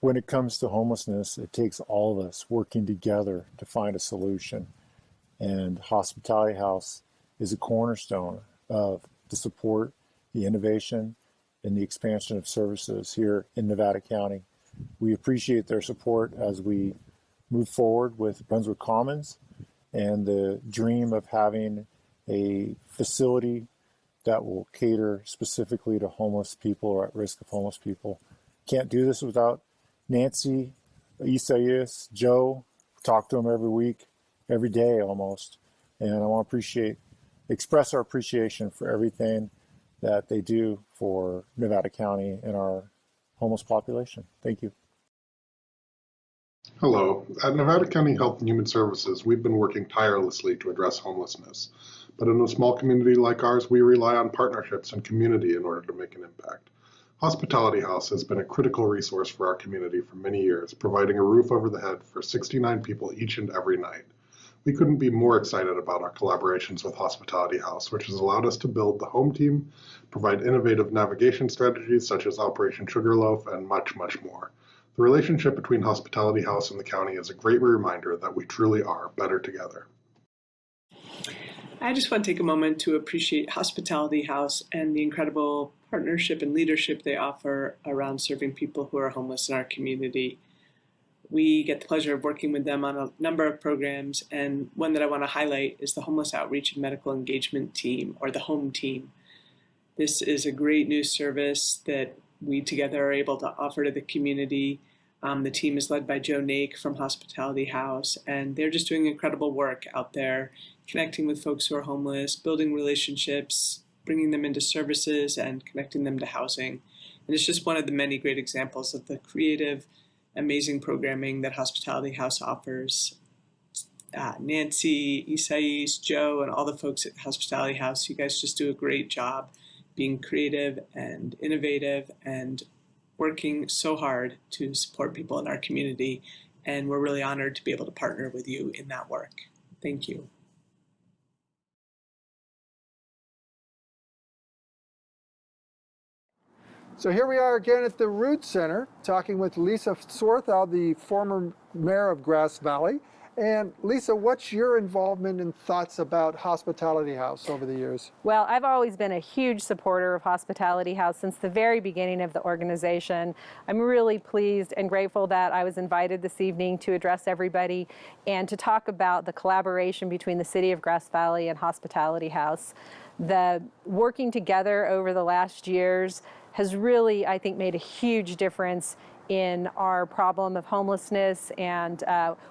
When it comes to homelessness, it takes all of us working together to find a solution. And Hospitality House is a cornerstone of the support, the innovation, and the expansion of services here in Nevada County. We appreciate their support as we move forward with Brunswick Commons and the dream of having a facility that will cater specifically to homeless people or at risk of homeless people. Can't do this without Nancy, Isaias, Joe. Talk to them every week, every day almost. And I want to express our appreciation for everything that they do for Nevada County and our homeless population. Thank you. Hello. At Nevada County Health and Human Services, we've been working tirelessly to address homelessness. But in a small community like ours, we rely on partnerships and community in order to make an impact. Hospitality House has been a critical resource for our community for many years, providing a roof over the head for 69 people each and every night. We couldn't be more excited about our collaborations with Hospitality House, which has allowed us to build the home team, provide innovative navigation strategies such as Operation Sugarloaf, and much, much more. The relationship between Hospitality House and the county is a great reminder that we truly are better together. I just want to take a moment to appreciate Hospitality House and the incredible partnership and leadership they offer around serving people who are homeless in our community. We get the pleasure of working with them on a number of programs, and one that I want to highlight is the Homeless Outreach and Medical Engagement Team, or the HOME team. This is a great new service that we together are able to offer to the community. The team is led by Joe Nake from Hospitality House, and they're just doing incredible work out there, connecting with folks who are homeless, building relationships, bringing them into services, and connecting them to housing. And it's just one of the many great examples of the creative, amazing programming that Hospitality House offers. Nancy, Isais, Joe, and all the folks at Hospitality House, you guys just do a great job being creative and innovative and working so hard to support people in our community. And we're really honored to be able to partner with you in that work. Thank you. So here we are again at the Root Center, talking with Lisa Swarthout, the former mayor of Grass Valley. And Lisa, what's your involvement and thoughts about Hospitality House over the years? Well, I've always been a huge supporter of Hospitality House since the very beginning of the organization. I'm really pleased and grateful that I was invited this evening to address everybody and to talk about the collaboration between the City of Grass Valley and Hospitality House. The working together over the last years has really, I think, made a huge difference in our problem of homelessness, and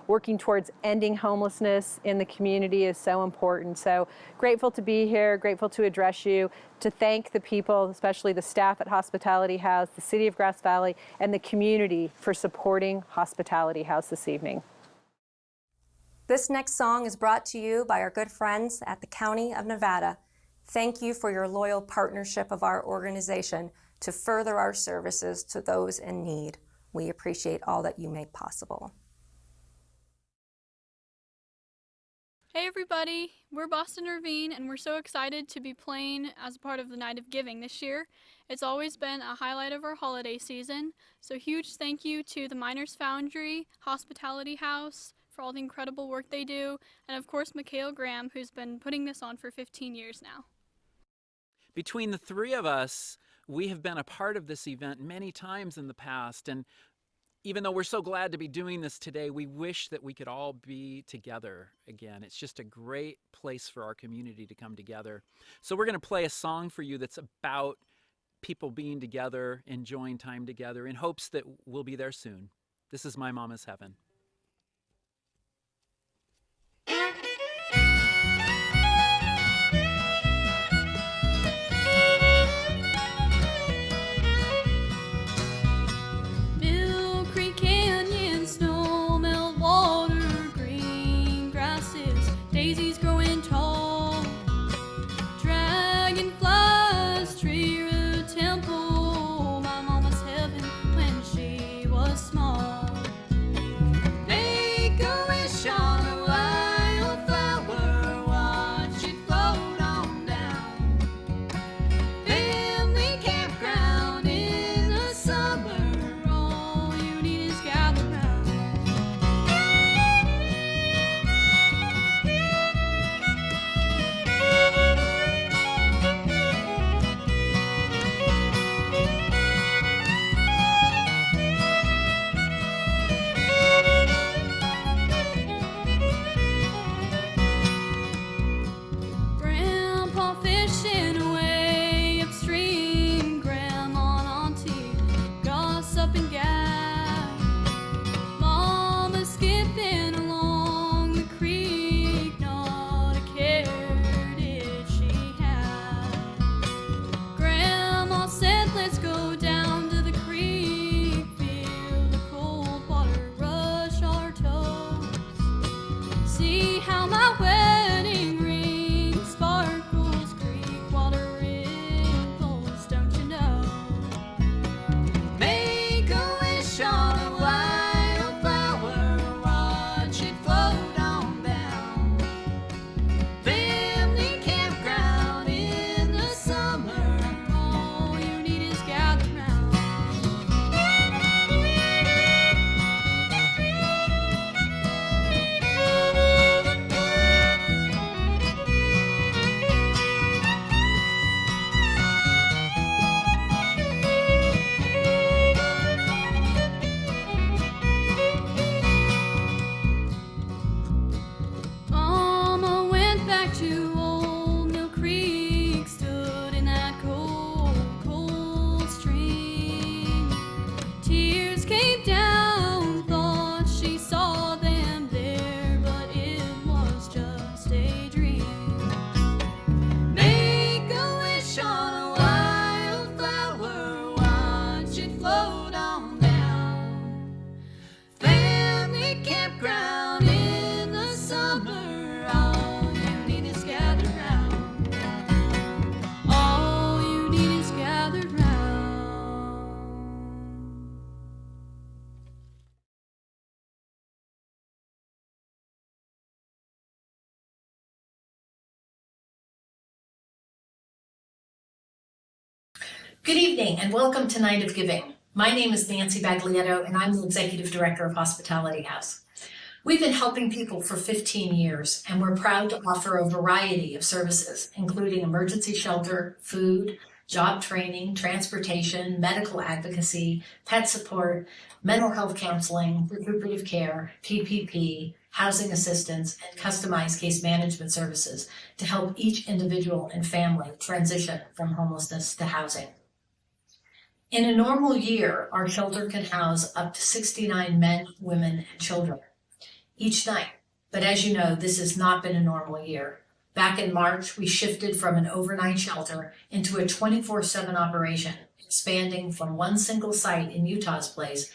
working towards ending homelessness in the community is so important. So grateful to be here, grateful to address you, to thank the people, especially the staff at Hospitality House, the City of Grass Valley, and the community for supporting Hospitality House this evening. This next song is brought to you by our good friends at the County of Nevada. Thank you for your loyal partnership of our organization to further our services to those in need. We appreciate all that you make possible. Hey everybody, we're Boston Ravine and we're so excited to be playing as a part of the Night of Giving this year. It's always been a highlight of our holiday season, so huge thank you to the Miners Foundry, Hospitality House for all the incredible work they do, and of course Mikhail Graham, who's been putting this on for 15 years now. Between the three of us, we have been a part of this event many times in the past, and even though we're so glad to be doing this today, we wish that we could all be together again. It's just a great place for our community to come together. So we're going to play a song for you that's about people being together, enjoying time together, in hopes that we'll be there soon. This is My Mama's Heaven. Daisies growing tall, dragonflies, tree root temple, my mama's heaven when she was small. Good evening and welcome to Night of Giving. My name is Nancy Baglietto and I'm the Executive Director of Hospitality House. We've been helping people for 15 years and we're proud to offer a variety of services, including emergency shelter, food, job training, transportation, medical advocacy, pet support, mental health counseling, recuperative care, PPP, housing assistance, and customized case management services to help each individual and family transition from homelessness to housing. In a normal year, our shelter can house up to 69 men, women, and children each night. But as you know, this has not been a normal year. Back in March, we shifted from an overnight shelter into a 24/7 operation, expanding from one single site in Utah's Place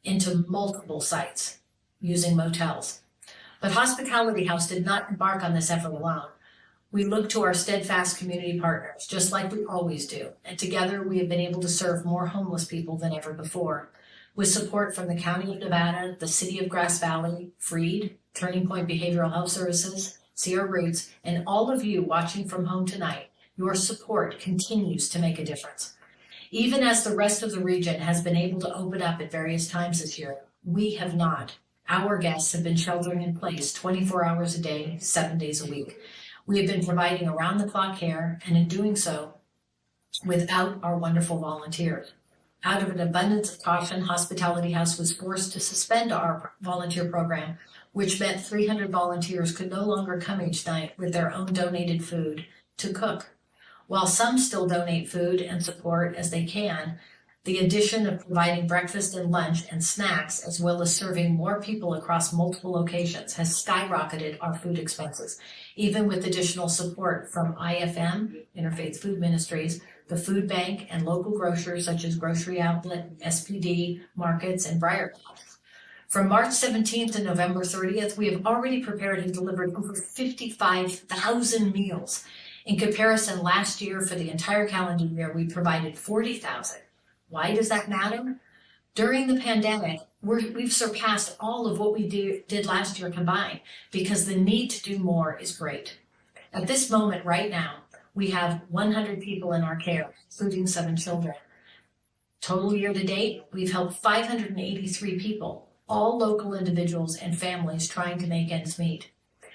into multiple sites using motels. But Hospitality House did not embark on this effort alone. We look to our steadfast community partners, just like we always do, and together we have been able to serve more homeless people than ever before. With support from the County of Nevada, the City of Grass Valley, Freed, Turning Point Behavioral Health Services, Sierra Roots, and all of you watching from home tonight, your support continues to make a difference. Even as the rest of the region has been able to open up at various times this year, we have not. Our guests have been sheltering in place 24 hours a day, 7 days a week. We have been providing around-the-clock care, and in doing so, without our wonderful volunteers. Out of an abundance of caution, Hospitality House was forced to suspend our volunteer program, which meant 300 volunteers could no longer come each night with their own donated food to cook. While some still donate food and support as they can, the addition of providing breakfast and lunch and snacks, as well as serving more people across multiple locations, has skyrocketed our food expenses, even with additional support from IFM, Interfaith Food Ministries, the food bank, and local grocers such as Grocery Outlet, SPD, Markets, and Briarcliff. From March 17th to November 30th, we have already prepared and delivered over 55,000 meals. In comparison, last year, for the entire calendar year, we provided 40,000. Why does that matter? During the pandemic, we've surpassed all of what we did last year combined because the need to do more is great. At this moment right now, we have 100 people in our care, including 7 children. Total year to date, we've helped 583 people, all local individuals and families trying to make ends meet.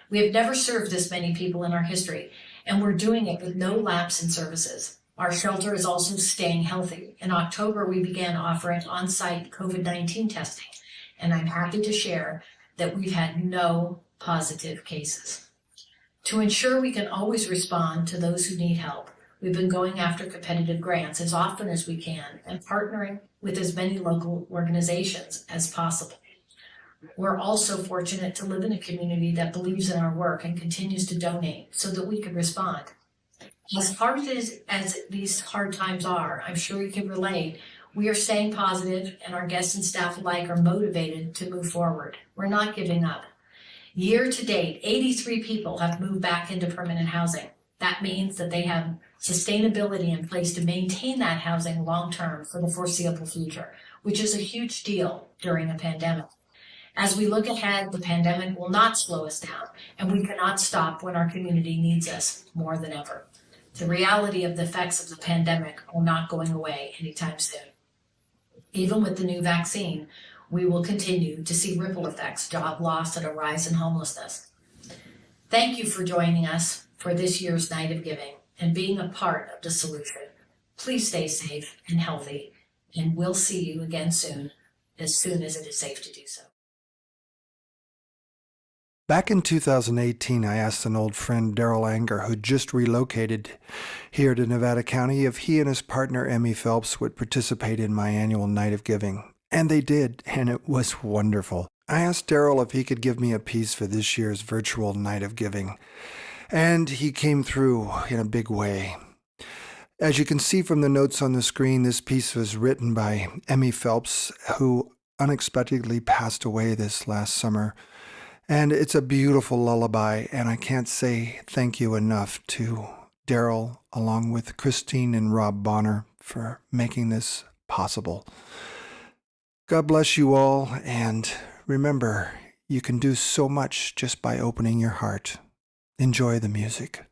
We have never served this many people in our history, and we're doing it with no lapse in services. Our shelter is also staying healthy. In October, we began offering on-site COVID-19 testing, and I'm happy to share that we've had no positive cases. To ensure we can always respond to those who need help, we've been going after competitive grants as often as we can and partnering with as many local organizations as possible. We're also fortunate to live in a community that believes in our work and continues to donate so that we can respond. As hard as these hard times are, I'm sure you can relate, we are staying positive and our guests and staff alike are motivated to move forward. We're not giving up. Year to date, 83 people have moved back into permanent housing. That means that they have sustainability in place to maintain that housing long-term for the foreseeable future, which is a huge deal during a pandemic. As we look ahead, the pandemic will not slow us down, and we cannot stop when our community needs us more than ever. The reality of the effects of the pandemic are not going away anytime soon. Even with the new vaccine, we will continue to see ripple effects, job loss, and a rise in homelessness. Thank you for joining us for this year's Night of Giving and being a part of the solution. Please stay safe and healthy, and we'll see you again soon as it is safe to do so. Back in 2018, I asked an old friend, Daryl Anger, who just relocated here to Nevada County, if he and his partner, Emmy Phelps, would participate in my annual Night of Giving. And they did, and it was wonderful. I asked Daryl if he could give me a piece for this year's virtual Night of Giving, and he came through in a big way. As you can see from the notes on the screen, this piece was written by Emmy Phelps, who unexpectedly passed away this last summer. And it's a beautiful lullaby, and I can't say thank you enough to Daryl, along with Christine and Rob Bonner, for making this possible. God bless you all, and remember, you can do so much just by opening your heart. Enjoy the music.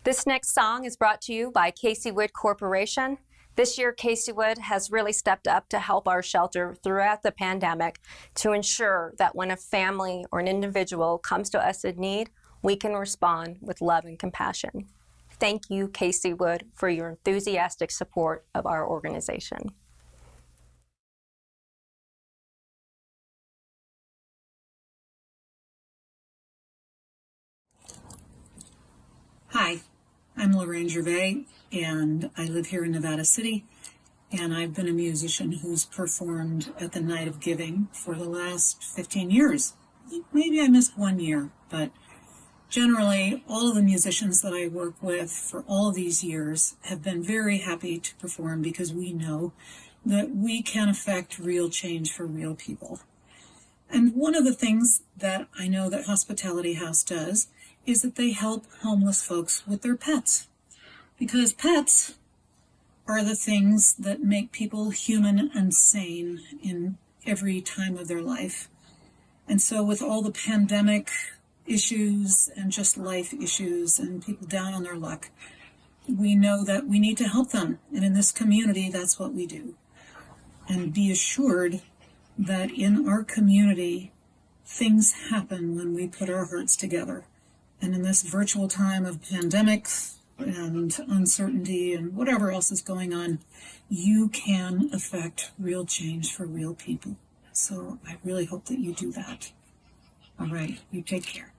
This next song is brought to you by Casey Wood Corporation. This year, Casey Wood has really stepped up to help our shelter throughout the pandemic to ensure that when a family or an individual comes to us in need, we can respond with love and compassion. Thank you, Casey Wood, for your enthusiastic support of our organization. Hi, I'm Lorraine Gervais, and I live here in Nevada City, and I've been a musician who's performed at the Night of Giving for the last 15 years. Maybe I missed 1 year, but generally all of the musicians that I work with for all of these years have been very happy to perform because we know that we can affect real change for real people. And one of the things that I know that Hospitality House does is that they help homeless folks with their pets. Because pets are the things that make people human and sane in every time of their life. And so with all the pandemic issues and just life issues and people down on their luck, we know that we need to help them. And in this community, that's what we do. And be assured that in our community, things happen when we put our hearts together. And in this virtual time of pandemic and uncertainty and whatever else is going on, you can affect real change for real people. So I really hope that you do that. All right, you take care.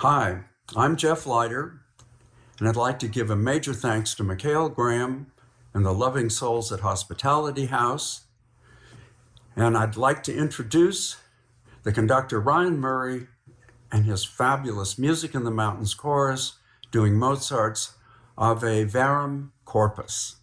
Hi, I'm Jeff Leiter, and I'd like to give a major thanks to Mikhail Graham and the loving souls at Hospitality House. And I'd like to introduce the conductor Ryan Murray and his fabulous Music in the Mountains chorus doing Mozart's Ave Verum Corpus.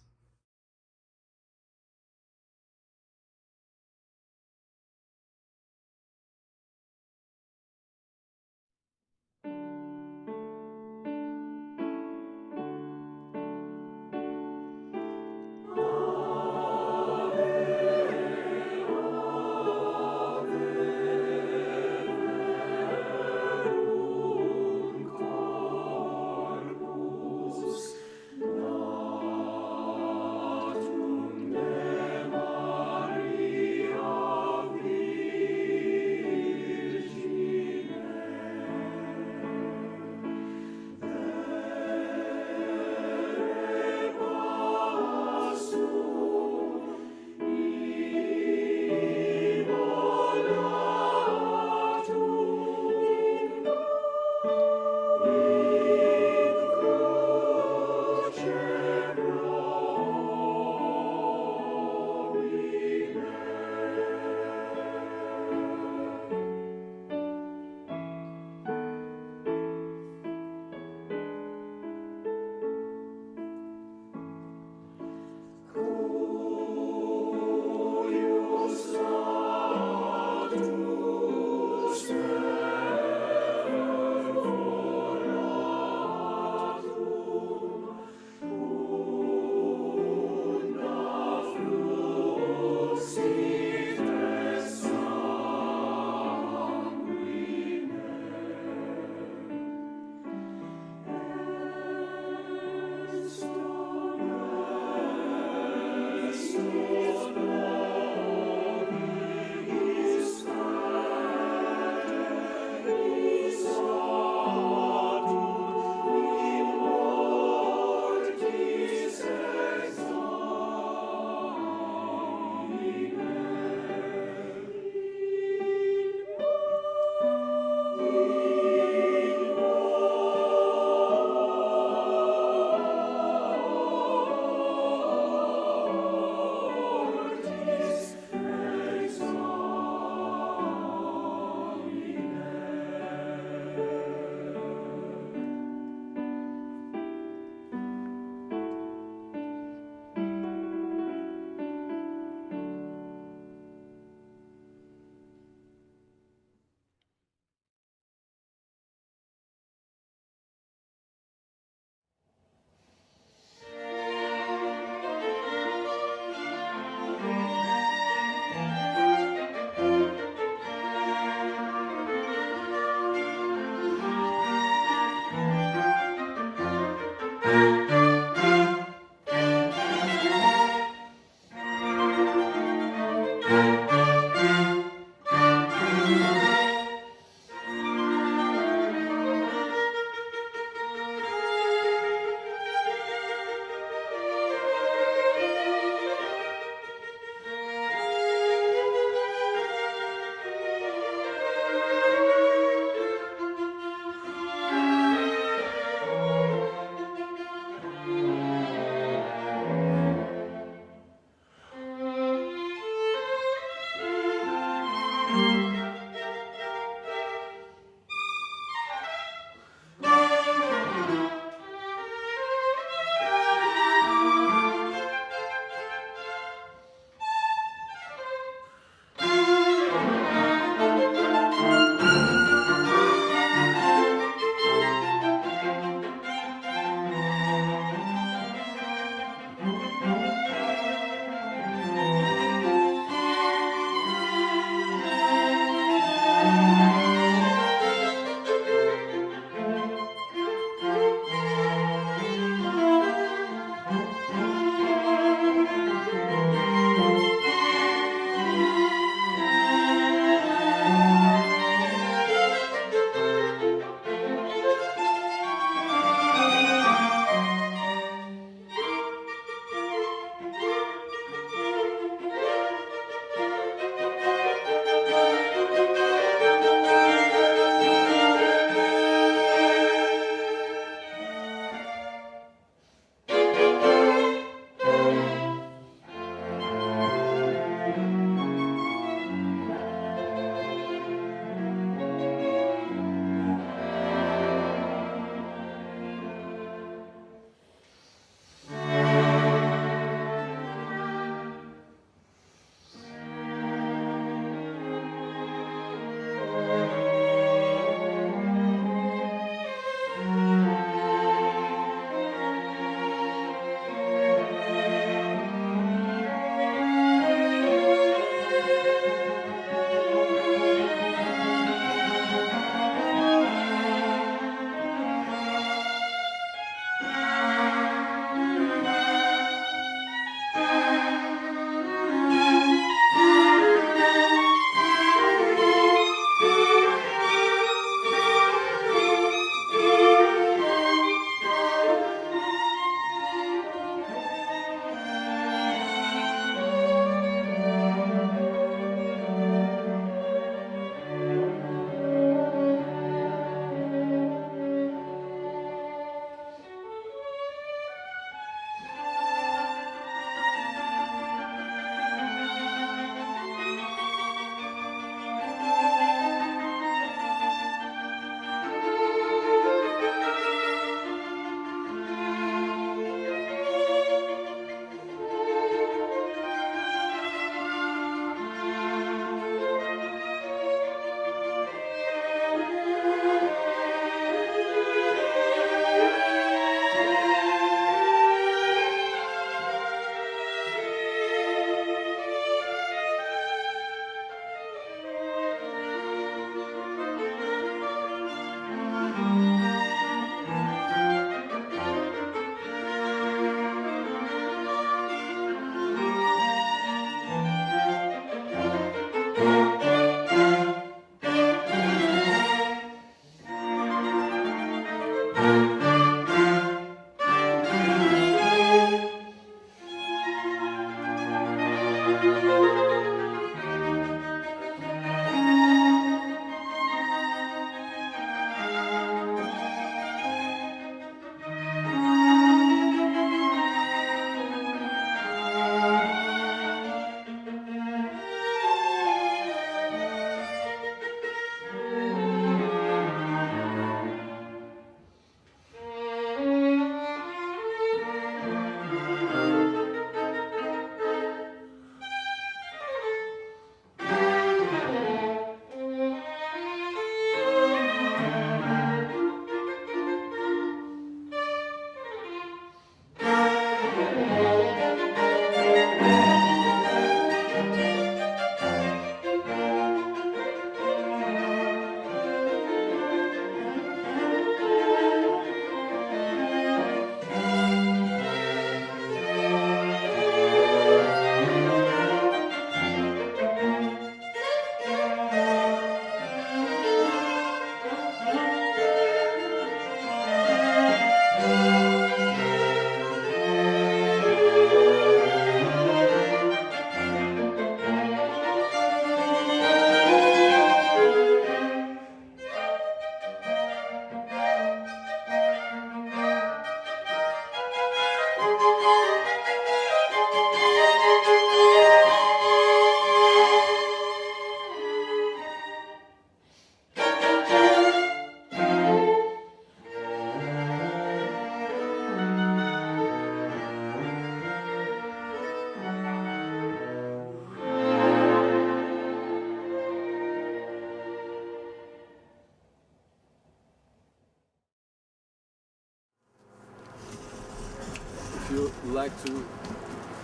If you like to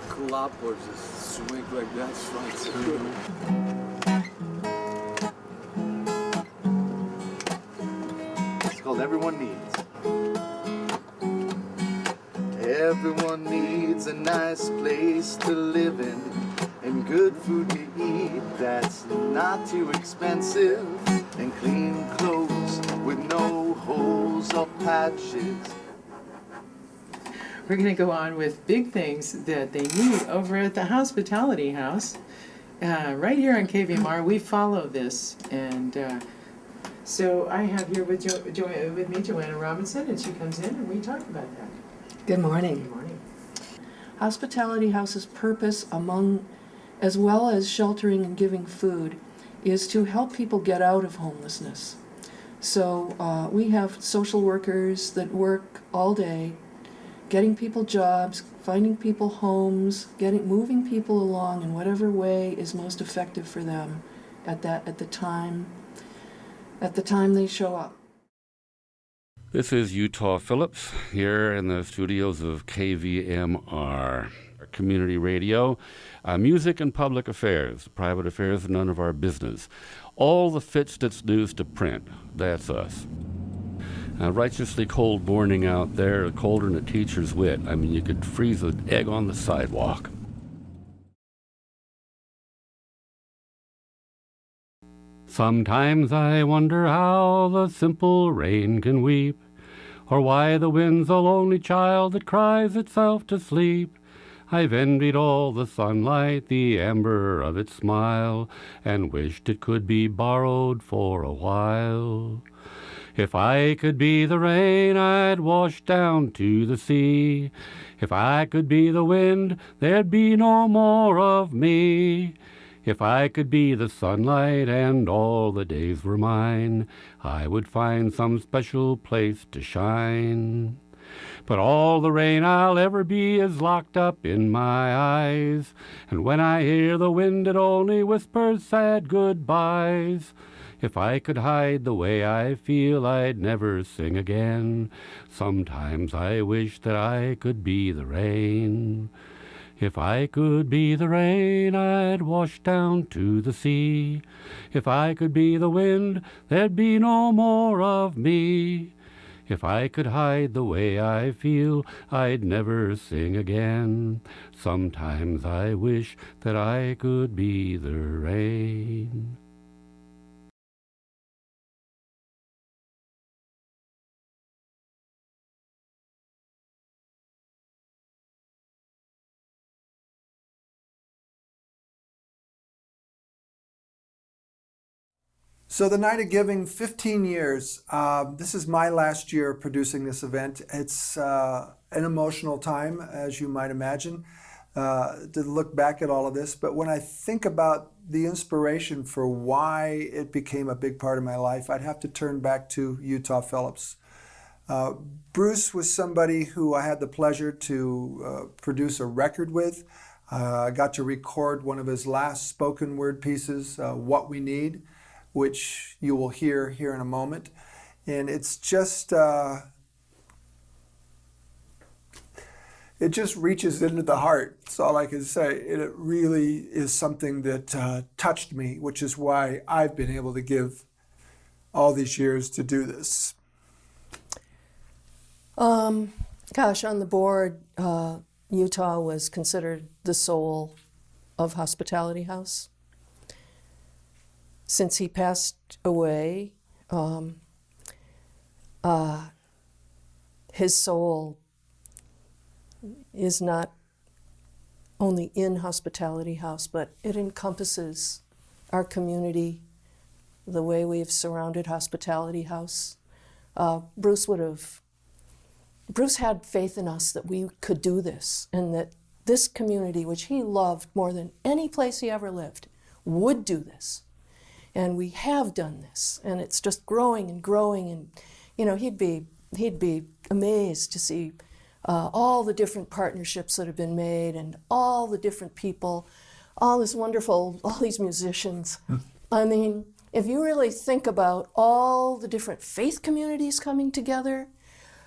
clap or just swing like that, it's fine too. It's called Everyone Needs. Everyone needs a nice place to live in and good food to eat that's not too expensive, and clean clothes with no holes or patches. We're going to go on with big things that they need over at the Hospitality House. Right here on KVMR, we follow this. And so I have here with me Joanna Robinson, and she comes in and we talk about that. Good morning. Good morning. Hospitality House's purpose, as well as sheltering and giving food, is to help people get out of homelessness. So we have social workers that work all day, getting people jobs, finding people homes, moving people along in whatever way is most effective for them at the time they show up. This is Utah Phillips here in the studios of KVMR, community radio, music and public affairs. Private affairs are none of our business. All the Fitstits news to print, that's us. Righteously cold morning out there, colder than a teacher's wit. I mean, you could freeze an egg on the sidewalk. Sometimes I wonder how the simple rain can weep, or why the wind's a lonely child that cries itself to sleep. I've envied all the sunlight, the amber of its smile, and wished it could be borrowed for a while. If I could be the rain, I'd wash down to the sea. If I could be the wind, there'd be no more of me. If I could be the sunlight and all the days were mine, I would find some special place to shine. But all the rain I'll ever be is locked up in my eyes, and when I hear the wind it only whispers sad goodbyes. If I could hide the way I feel, I'd never sing again. Sometimes I wish that I could be the rain. If I could be the rain, I'd wash down to the sea. If I could be the wind, there'd be no more of me. If I could hide the way I feel, I'd never sing again. Sometimes I wish that I could be the rain. So the Night of Giving, 15 years. This is my last year producing this event. It's an emotional time, as you might imagine, to look back at all of this. But when I think about the inspiration for why it became a big part of my life, I'd have to turn back to Utah Phillips. Bruce was somebody who I had the pleasure to produce a record with. I got to record one of his last spoken word pieces, What We Need, which you will hear here in a moment. And it's just, it just reaches into the heart. That's all I can say. And it really is something that touched me, which is why I've been able to give all these years to do this. Gosh, on the board, Utah was considered the soul of Hospitality House. Since he passed away, his soul is not only in Hospitality House, but it encompasses our community, the way we've surrounded Hospitality House. Bruce would have Bruce had faith in us that we could do this, and that this community, which he loved more than any place he ever lived, would do this. And we have done this, and it's just growing and growing. And you know, he'd be amazed to see all the different partnerships that have been made, and all the different people, all these musicians. I mean, if you really think about all the different faith communities coming together,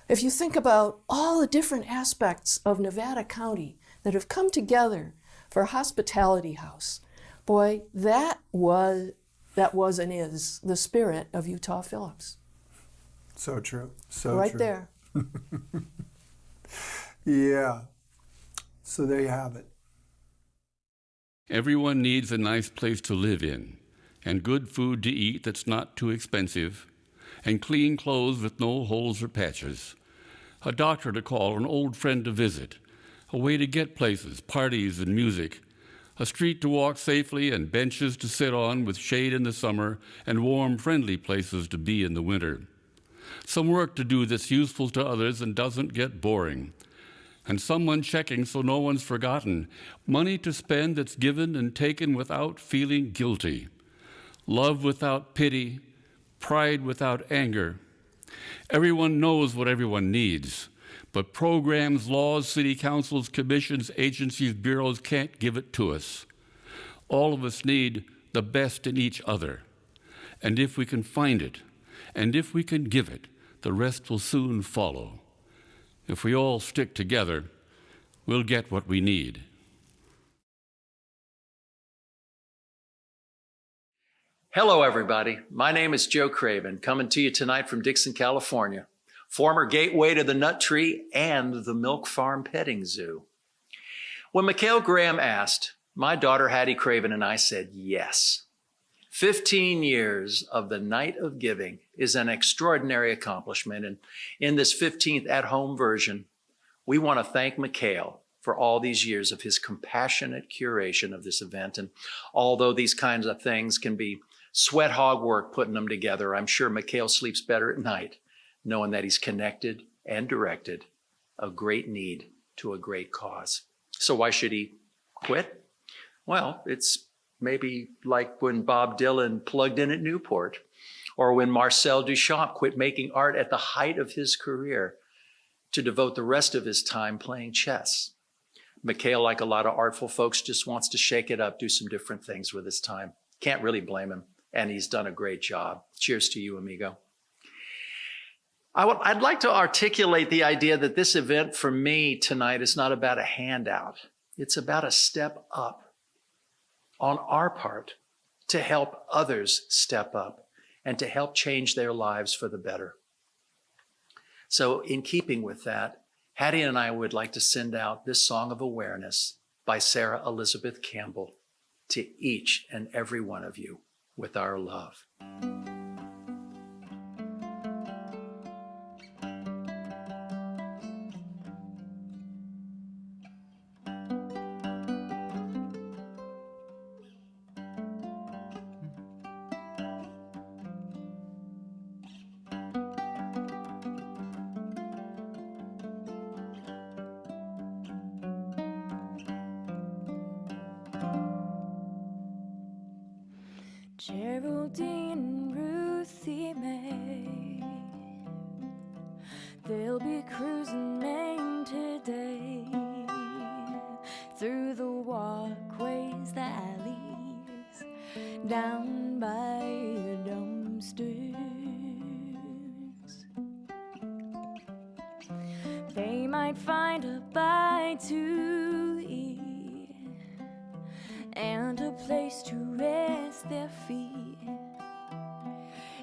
if you think about all the different aspects of Nevada County that have come together for Hospitality House, boy, that was and is the spirit of Utah Phillips. So true. So right true. There. Yeah. So there you have it. Everyone needs a nice place to live in, and good food to eat that's not too expensive, and clean clothes with no holes or patches, a doctor to call, an old friend to visit, a way to get places, parties and music, a street to walk safely and benches to sit on with shade in the summer and warm, friendly places to be in the winter. Some work to do that's useful to others and doesn't get boring. And someone checking so no one's forgotten. Money to spend that's given and taken without feeling guilty. Love without pity, pride without anger. Everyone knows what everyone needs, but programs, laws, city councils, commissions, agencies, bureaus can't give it to us. All of us need the best in each other. And if we can find it, and if we can give it, the rest will soon follow. If we all stick together, we'll get what we need. Hello, everybody. My name is Joe Craven, coming to you tonight from Dixon, California, former gateway to the Nut Tree and the Milk Farm Petting Zoo. When Mikhail Graham asked, my daughter Hattie Craven and I said yes. 15 years of the Night of Giving is an extraordinary accomplishment. And in this 15th at-home version, we want to thank Mikhail for all these years of his compassionate curation of this event. And although these kinds of things can be sweat hog work putting them together, I'm sure Mikhail sleeps better at night knowing that he's connected and directed a great need to a great cause. So why should he quit? Well, it's maybe like when Bob Dylan plugged in at Newport, or when Marcel Duchamp quit making art at the height of his career to devote the rest of his time playing chess. Mikhail, like a lot of artful folks, just wants to shake it up, do some different things with his time. Can't really blame him, and he's done a great job. Cheers to you, amigo. I'd like to articulate the idea that this event for me tonight is not about a handout. It's about a step up on our part to help others step up and to help change their lives for the better. So in keeping with that, Hattie and I would like to send out this song of awareness by Sarah Elizabeth Campbell to each and every one of you with our love. Geraldine and Ruthie May, they'll be cruising Maine today, through the walkways, the alleys, down by the dumpsters. They might find a bite to eat and a place to rest their feet.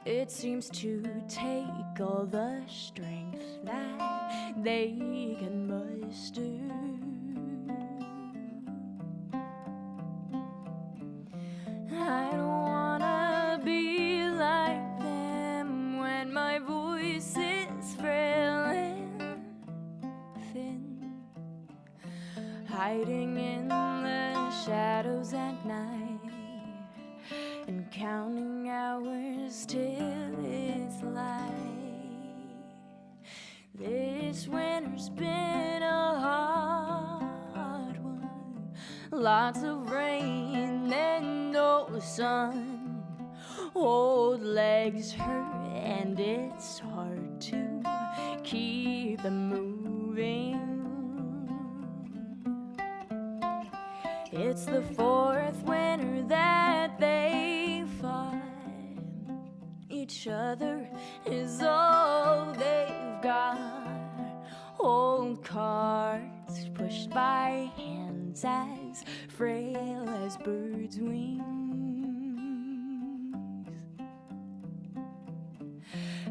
It seems to take all the strength that they can muster. I don't wanna be like them when my voice is frail and thin, hiding in the shadows at night and counting hours till it's light. This winter's been a hard one. Lots of rain and no sun. Old legs hurt and it's hard to keep them moving. It's the fourth winter that they fought. Each other is all they've got. Old carts pushed by hands as frail as birds' wings.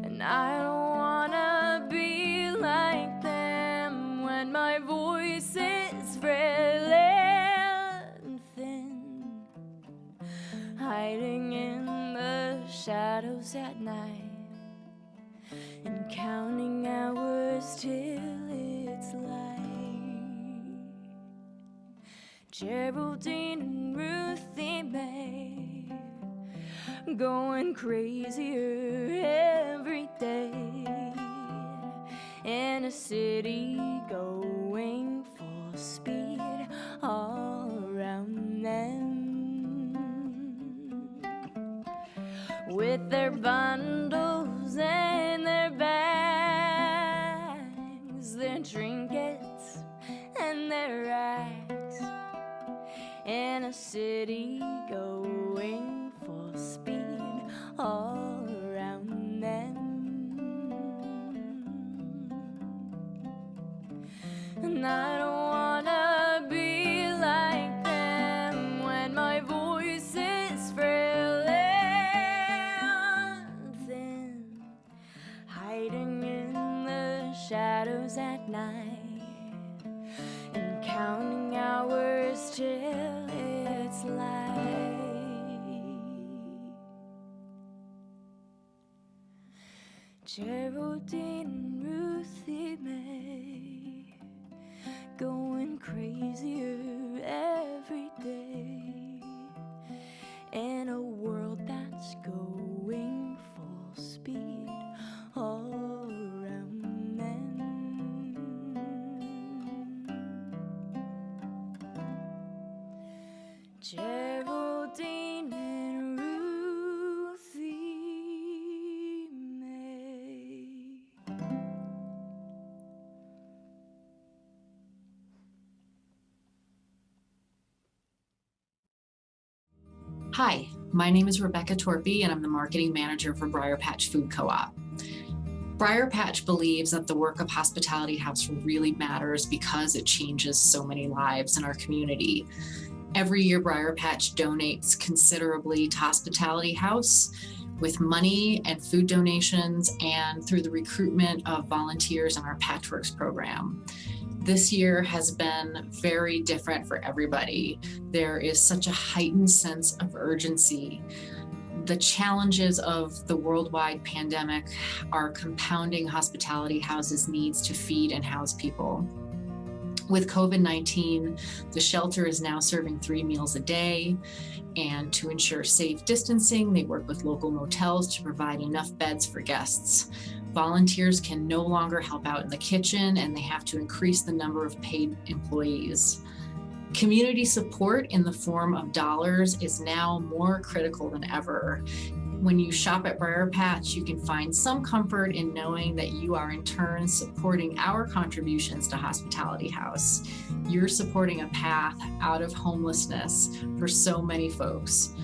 And I don't wanna be like them when my voice is frail and thin, hiding in the shadows at night and counting hours till it's light. Geraldine and Ruthie May going crazier every day in a city going full speed all around them. With their bundles and their bags, their trinkets and their rags, in a city going full speed all around them. And I don't wanna be like them when my voice is frail and thin, hiding in the shadows at night and counting hours till it's light. Geraldine and Ruthie May going crazier every day in a world that's going full speed all around them. Geraldine and Ruthie May. Hi, my name is Rebecca Torpy, and I'm the marketing manager for Briar Patch Food Co-op. Briar Patch believes that the work of Hospitality House really matters because it changes so many lives in our community. Every year, Briar Patch donates considerably to Hospitality House with money and food donations and through the recruitment of volunteers in our Patchworks program. This year has been very different for everybody. There is such a heightened sense of urgency. The challenges of the worldwide pandemic are compounding Hospitality House's needs to feed and house people. With COVID-19, the shelter is now serving 3 meals a day, and to ensure safe distancing, they work with local motels to provide enough beds for guests. Volunteers can no longer help out in the kitchen, and they have to increase the number of paid employees. Community support in the form of dollars is now more critical than ever. When you shop at Briar Patch, you can find some comfort in knowing that you are in turn supporting our contributions to Hospitality House. You're supporting a path out of homelessness for so many folks.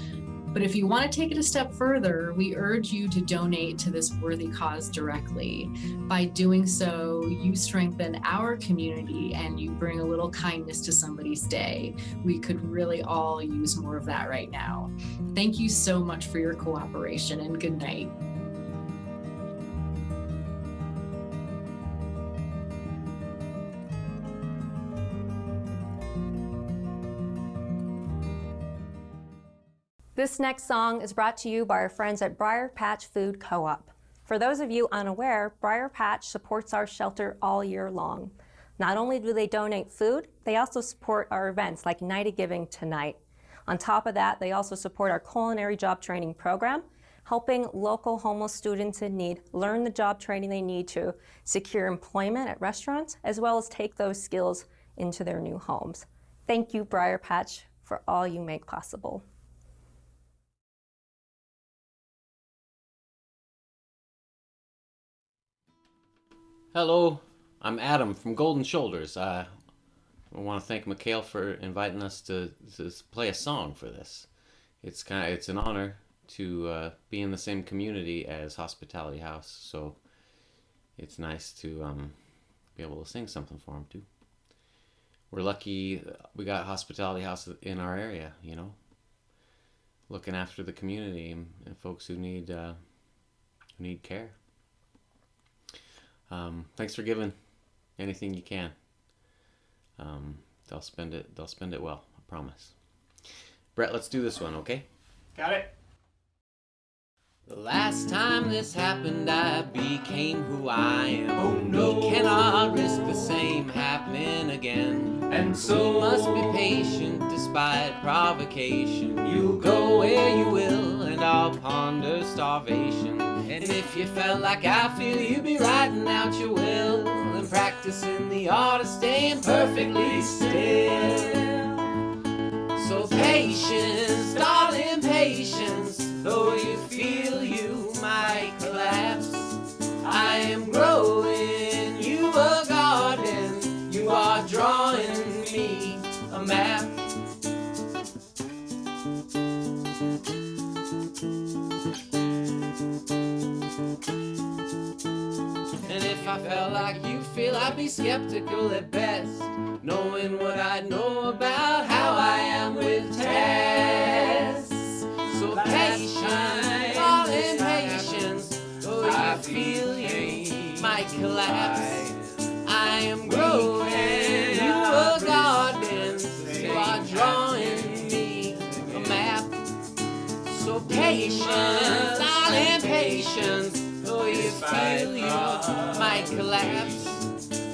But if you want to take it a step further, we urge you to donate to this worthy cause directly. By doing so, you strengthen our community and you bring a little kindness to somebody's day. We could really all use more of that right now. Thank you so much for your cooperation, and good night. This next song is brought to you by our friends at Briar Patch Food Co-op. For those of you unaware, Briar Patch supports our shelter all year long. Not only do they donate food, they also support our events like Night of Giving tonight. On top of that, they also support our culinary job training program, helping local homeless students in need learn the job training they need to secure employment at restaurants, as well as take those skills into their new homes. Thank you, Briar Patch, for all you make possible. Hello, I'm Adam from Golden Shoulders. I want to thank Mikhail for inviting us to play a song for this. It's an honor to be in the same community as Hospitality House, so it's nice to be able to sing something for them too. We're lucky we got Hospitality House in our area, you know, looking after the community and folks who need care. Thanks for giving anything you can. They'll spend it well, I promise. Brett, let's do this one, okay? Got it. The last time this happened, I became who I am. Oh no, we cannot risk the same happening again. And so we must be patient despite provocation. You'll go where you will, and I'll ponder starvation. And if you felt like I feel, you'd be writing out your will and practicing the art of staying perfectly still. So patience, darling, patience, though you feel you might collapse. I am growing, you a garden, you are drawing me a map. And if I felt like you feel, I'd be skeptical at best, knowing what I know about how I am with Tess. So patience, darling, patience, though you feel you might collapse. I am growing, you a garden, you are drawing me a map. So patience, darling, patience, though you feel you might collapse.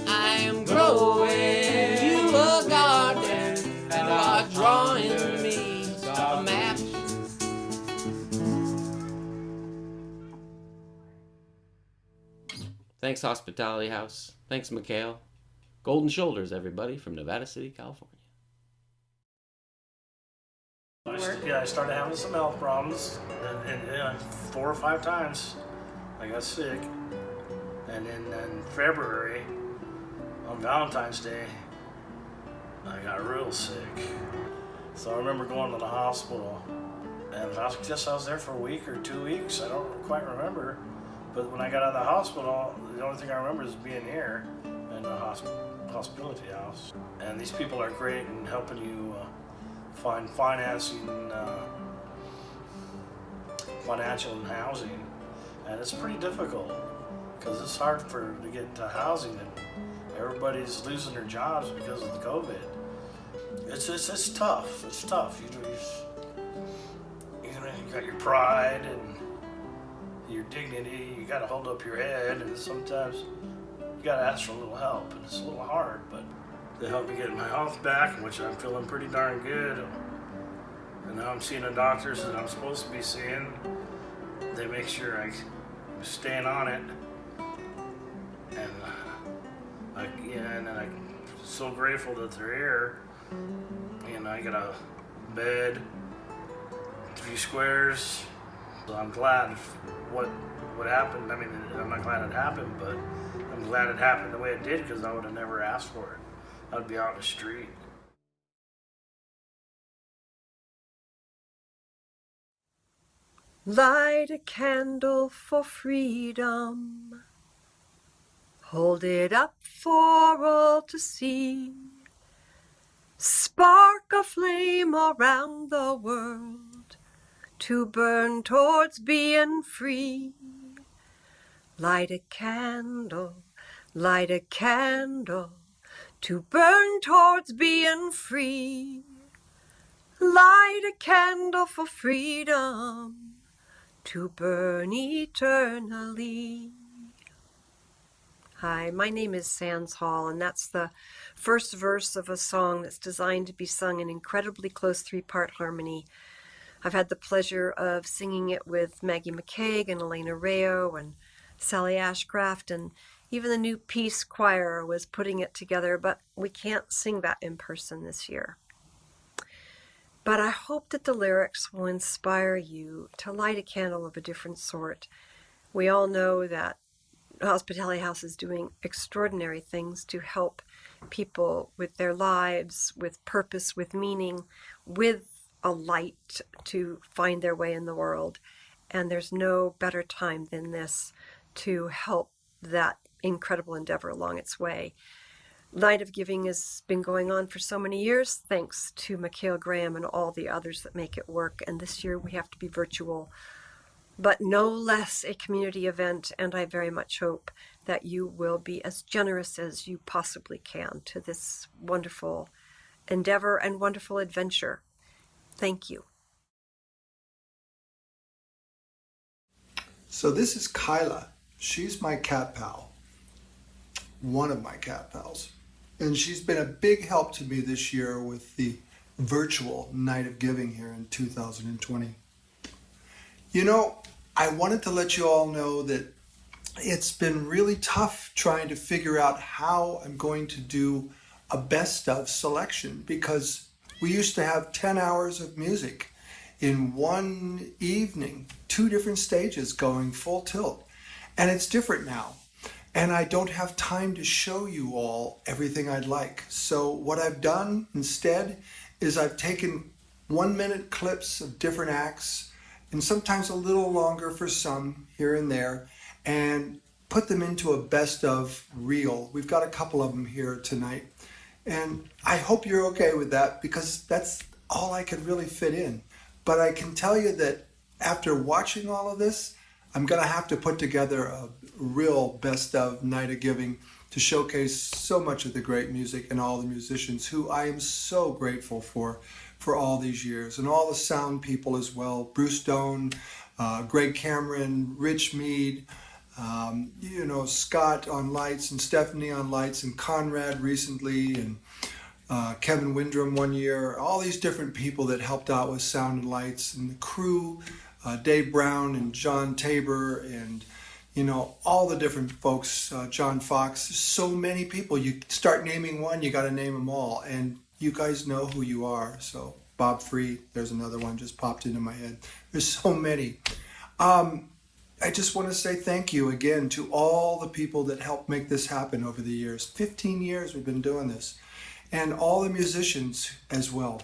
I am growing, you a garden, you are drawing me a map. Thanks, Hospitality House. Thanks, Mikhail. Golden Shoulders, everybody, from Nevada City, California. I started having some health problems, and 4 or 5 times I got sick. And then in February, on Valentine's Day, I got real sick. So I remember going to the hospital, and I was there for a week or 2 weeks. I don't quite remember. But when I got out of the hospital, the only thing I remember is being here in the hospitality house. And these people are great in helping you find financing, financial and housing. And it's pretty difficult because it's hard to get into housing, and everybody's losing their jobs because of the COVID. It's tough. It's tough. You got your pride and your dignity. You got to hold up your head, and sometimes you got to ask for a little help, and it's a little hard. But they helped me get my health back, which I'm feeling pretty darn good. And now I'm seeing the doctors that I'm supposed to be seeing. They make sure I'm staying on it, and I'm so grateful that they're here. And I got a bed, 3 squares. So I'm glad what happened. I mean, I'm not glad it happened, but I'm glad it happened the way it did, because I would have never asked for it. I'd be out in the street. Light a candle for freedom. Hold it up for all to see. Spark a flame around the world to burn towards being free. Light a candle to burn towards being free. Light a candle for freedom to burn eternally. Hi, my name is Sands Hall, and that's the first verse of a song that's designed to be sung in incredibly close 3-part harmony. I've had the pleasure of singing it with Maggie McCaig and Elena Rayo and Sally Ashcraft, and even the new Peace Choir was putting it together, but we can't sing that in person this year. But I hope that the lyrics will inspire you to light a candle of a different sort. We all know that Hospitality House is doing extraordinary things to help people with their lives, with purpose, with meaning, with a light to find their way in the world. And there's no better time than this to help that incredible endeavor along its way. Night of Giving has been going on for so many years, thanks to Mikhail Graham and all the others that make it work. And this year we have to be virtual, but no less a community event. And I very much hope that you will be as generous as you possibly can to this wonderful endeavor and wonderful adventure. Thank you. So this is Kyla. She's my cat pal, one of my cat pals. And she's been a big help to me this year with the virtual Night of Giving here in 2020. You know, I wanted to let you all know that it's been really tough trying to figure out how I'm going to do a best of selection, because we used to have 10 hours of music in one evening, 2 different stages going full tilt. And it's different now. And I don't have time to show you all everything I'd like. So what I've done instead is I've taken 1-minute clips of different acts, and sometimes a little longer for some here and there, and put them into a best of reel. We've got a couple of them here tonight. And I hope you're okay with that, because that's all I could really fit in. But I can tell you that after watching all of this, I'm going to have to put together a real best of Night of Giving to showcase so much of the great music and all the musicians who I am so grateful for all these years, and all the sound people as well. Bruce Stone, Greg Cameron, Rich Mead, Scott on lights, and Stephanie on lights, and Conrad recently, and Kevin Windrum one year. All these different people that helped out with sound and lights, and the crew, Dave Brown and John Tabor, and all the different folks, John Fox. There's so many people. You start naming one, you got to name them all, and you guys know who you are. So Bob Free, there's another one just popped into my head. There's so many. I just want to say thank you again to all the people that helped make this happen over the years. 15 years we've been doing this, and all the musicians as well.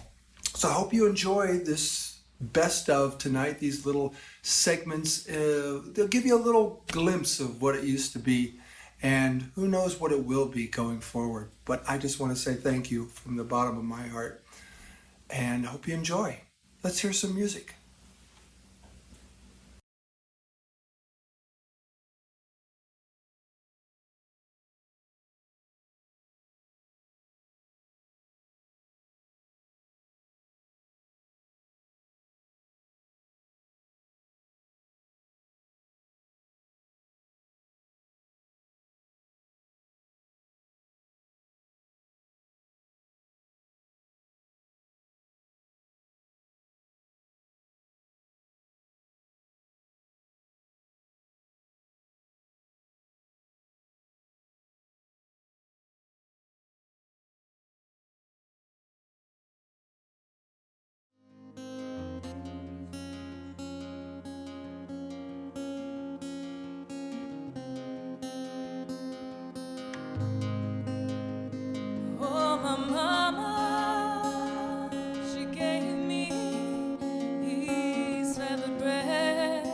So I hope you enjoy this best of tonight, these little segments. They'll give you a little glimpse of what it used to be, and who knows what it will be going forward. But I just want to say thank you from the bottom of my heart, and I hope you enjoy. Let's hear some music. Oh, my mama, she gave me these feather dress,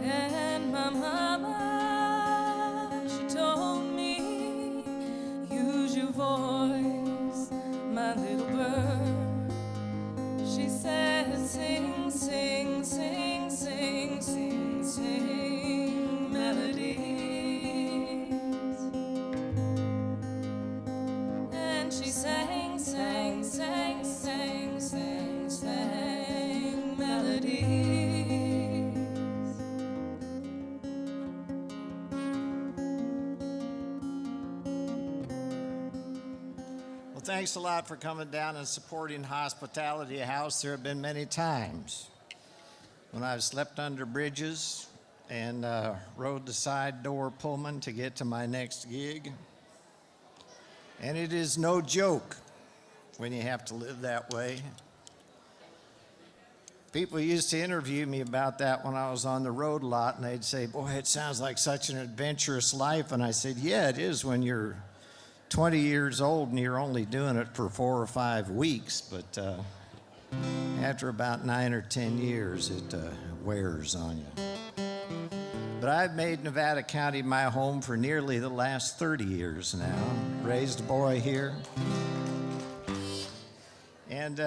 and my mama, she told me, use your voice, my little bird. She said, sing, sing, sing, sing, sing, sing melodies. And she sang, sang, sang, sang, sang, sang melodies. Well, Thanks a lot for coming down and supporting Hospitality House. There have been many times when I've slept under bridges and rode the side door Pullman to get to my next gig. And it is no joke when you have to live that way. People used to interview me about that when I was on the road a lot, and they'd say, boy, it sounds like such an adventurous life. And I said, yeah, it is when you're 20 years old and you're only doing it for 4 or 5 weeks. But after about 9 or 10 years, it wears on you. But I've made Nevada County my home for nearly the last 30 years now. Raised a boy here. And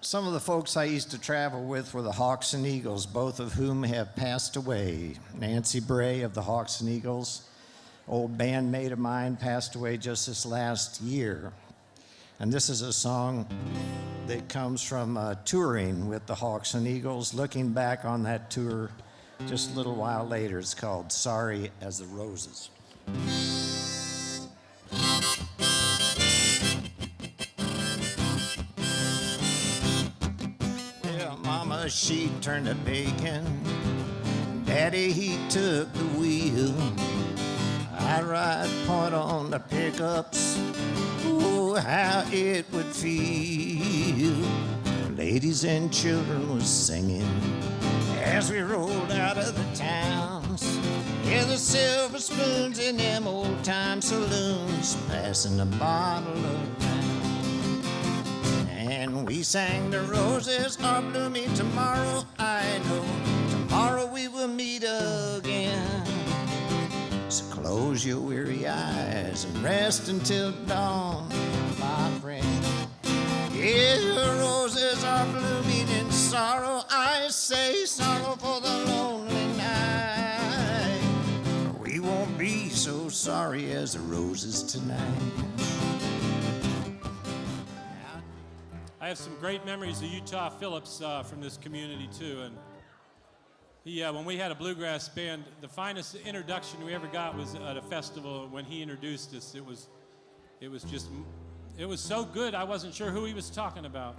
some of the folks I used to travel with were the Hawks and Eagles, both of whom have passed away. Nancy Bray of the Hawks and Eagles, old bandmate of mine, passed away just this last year. And this is a song that comes from touring with the Hawks and Eagles, looking back on that tour just a little while later. It's called Sorry as the Roses. Mama, she turned the bacon. Daddy, he took the wheel. I'd ride point on the pickups. Oh, how it would feel. Ladies and children was singing as we rolled out of the towns. Yeah, the silver spoons in them old time saloons, passing the bottle of wine. And we sang the roses are blooming tomorrow, I know. Tomorrow we will meet again. So close your weary eyes and rest until dawn, my friend. Yeah, the roses are blooming in sorrow, I say, sorrow for the lonely night. We won't be so sorry as the roses tonight. I have some great memories of Utah Phillips from this community too, and he, when we had a bluegrass band, the finest introduction we ever got was at a festival when he introduced us. It was so good I wasn't sure who he was talking about.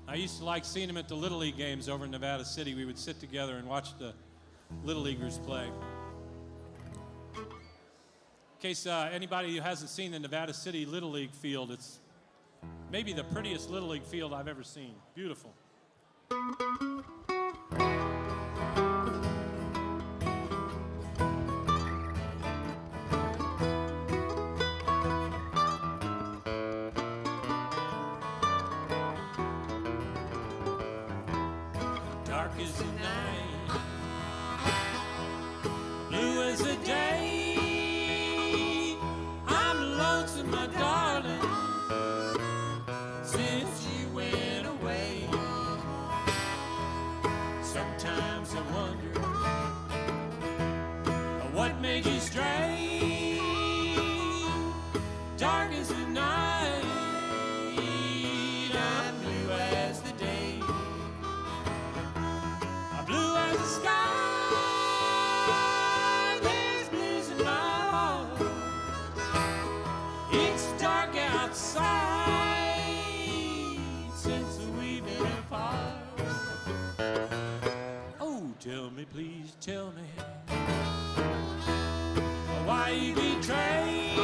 I used to like seeing him at the Little League games over in Nevada City. We would sit together and watch the Little Leaguers play. In case anybody who hasn't seen the Nevada City Little League field, it's maybe the prettiest Little League field I've ever seen. Beautiful. Dark as the night, blue as the day. I'm lonesome, my darling, since you went away. Sometimes I wonder what made you stray. Dark as the night, I'm blue as the day. I'm blue as the sky. There's blues in my heart. It's dark outside since we've been apart. Oh, tell me, please tell me why you betrayed.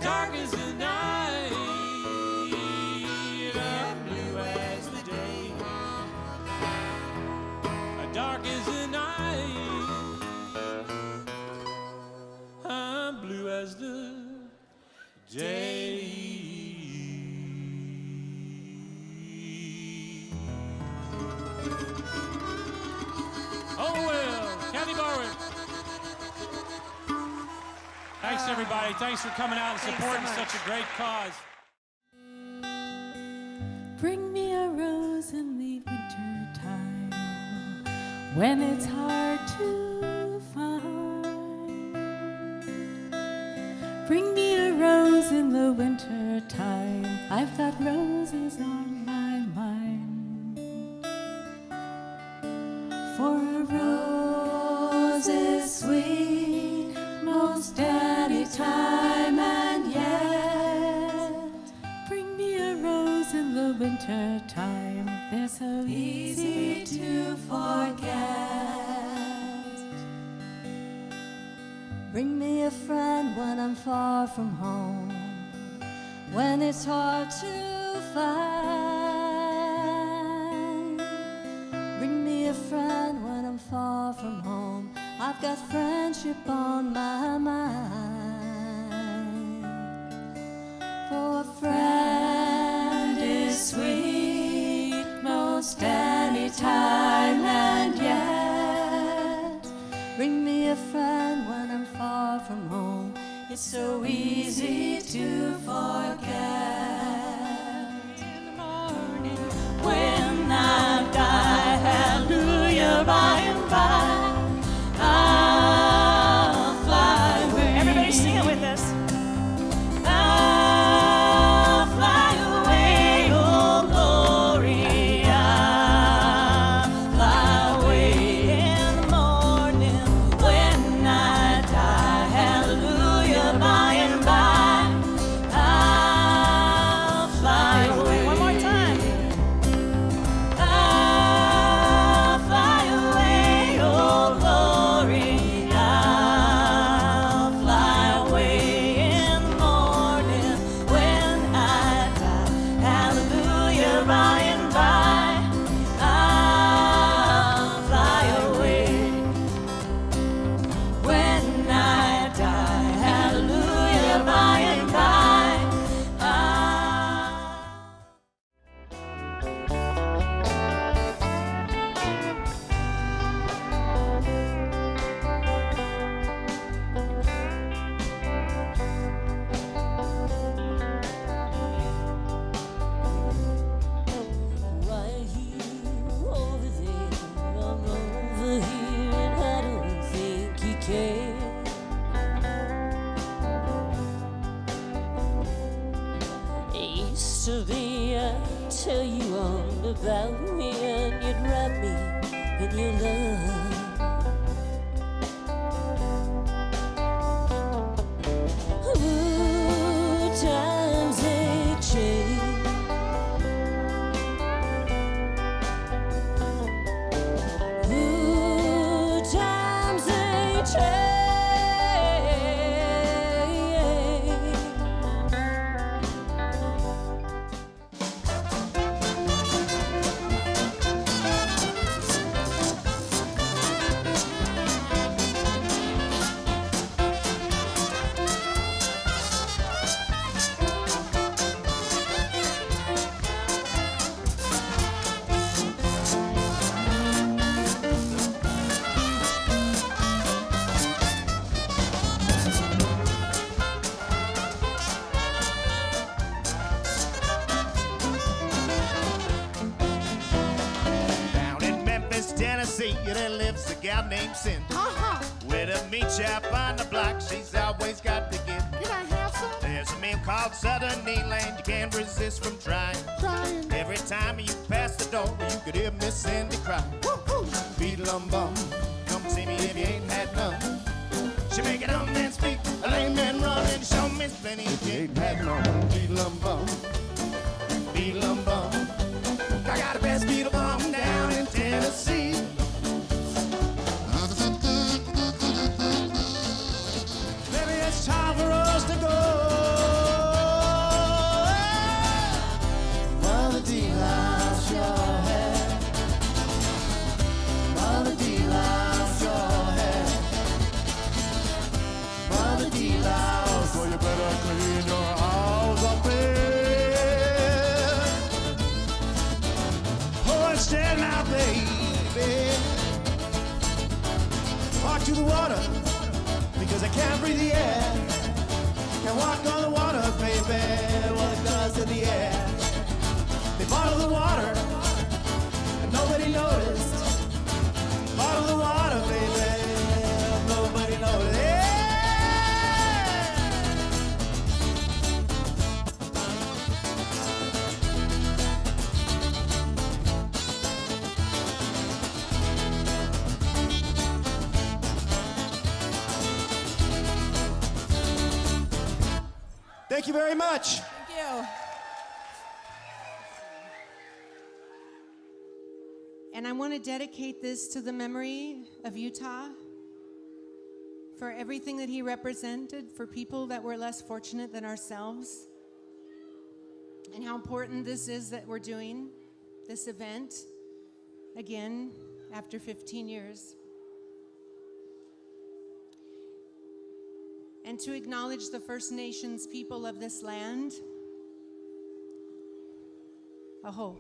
Dark as the night, I'm blue as the day. Dark as the night, I'm blue as the day. Oh well, Kathy Barwick. Thanks everybody. Thanks for coming out and supporting such a great cause. Bring me a rose in the winter time when it's hard to find. Bring me a rose in the winter time. I've got roses on my mind. For a rose is sweet winter time, they're so easy to forget. Bring me a friend when I'm far from home, when it's hard to find. Bring me a friend when I'm far from home, I've got friendship on my mind. For a friend is sweet most any time, and yet bring me a friend when I'm far from home, it's so easy to forget. In the morning when I die, hallelujah, by and by I'll fly away. Everybody sing it with us. I'll fly away, oh glory, I'll fly away in the morning when I die, hallelujah, by and by I'll fly away. One more time. I'll fly away, oh glory, I'll fly away in the morning when I die, hallelujah, by and by I'll fly away. When I die, hallelujah, by and by right here, over there, I'm over here, and I don't think he cares. It used to be I'd tell you all about me, and you'd wrap me in your love. Ooh, times they change. Ooh, times they change. Down in Memphis, Tennessee, there lives a gal named Cindy. With a meat shop on the block, she's always got to give. Can I have some? There's a meal called Southern Kneeland, you can't resist from trying. Every time you pass the door, you could hear Miss Cindy cry. Beat-a-lum-bum, come see me if you ain't had none. She make it on and speak, a lame man run, and show me plenty if you ain't had none. Beat-a-lum-bum, beat-a-lum-bum. I got the best beat-a-bum down in Tennessee. Maybe it's time for us to go. Mother D loves your hair. Mother D loves your hair. Mother D loves. So you better clean your house up there. Oh, and stand now, baby. Walk to the water, because I can't breathe the air. Can't walk on the water, baby, what it does to the air. They bottle the water, and nobody noticed. Bottle the water, baby, and nobody noticed. Yeah. Thank you very much. Thank you. And I want to dedicate this to the memory of Utah, for everything that he represented for people that were less fortunate than ourselves, and how important this is that we're doing this event again after 15 years. And to acknowledge the First Nations people of this land. Aho.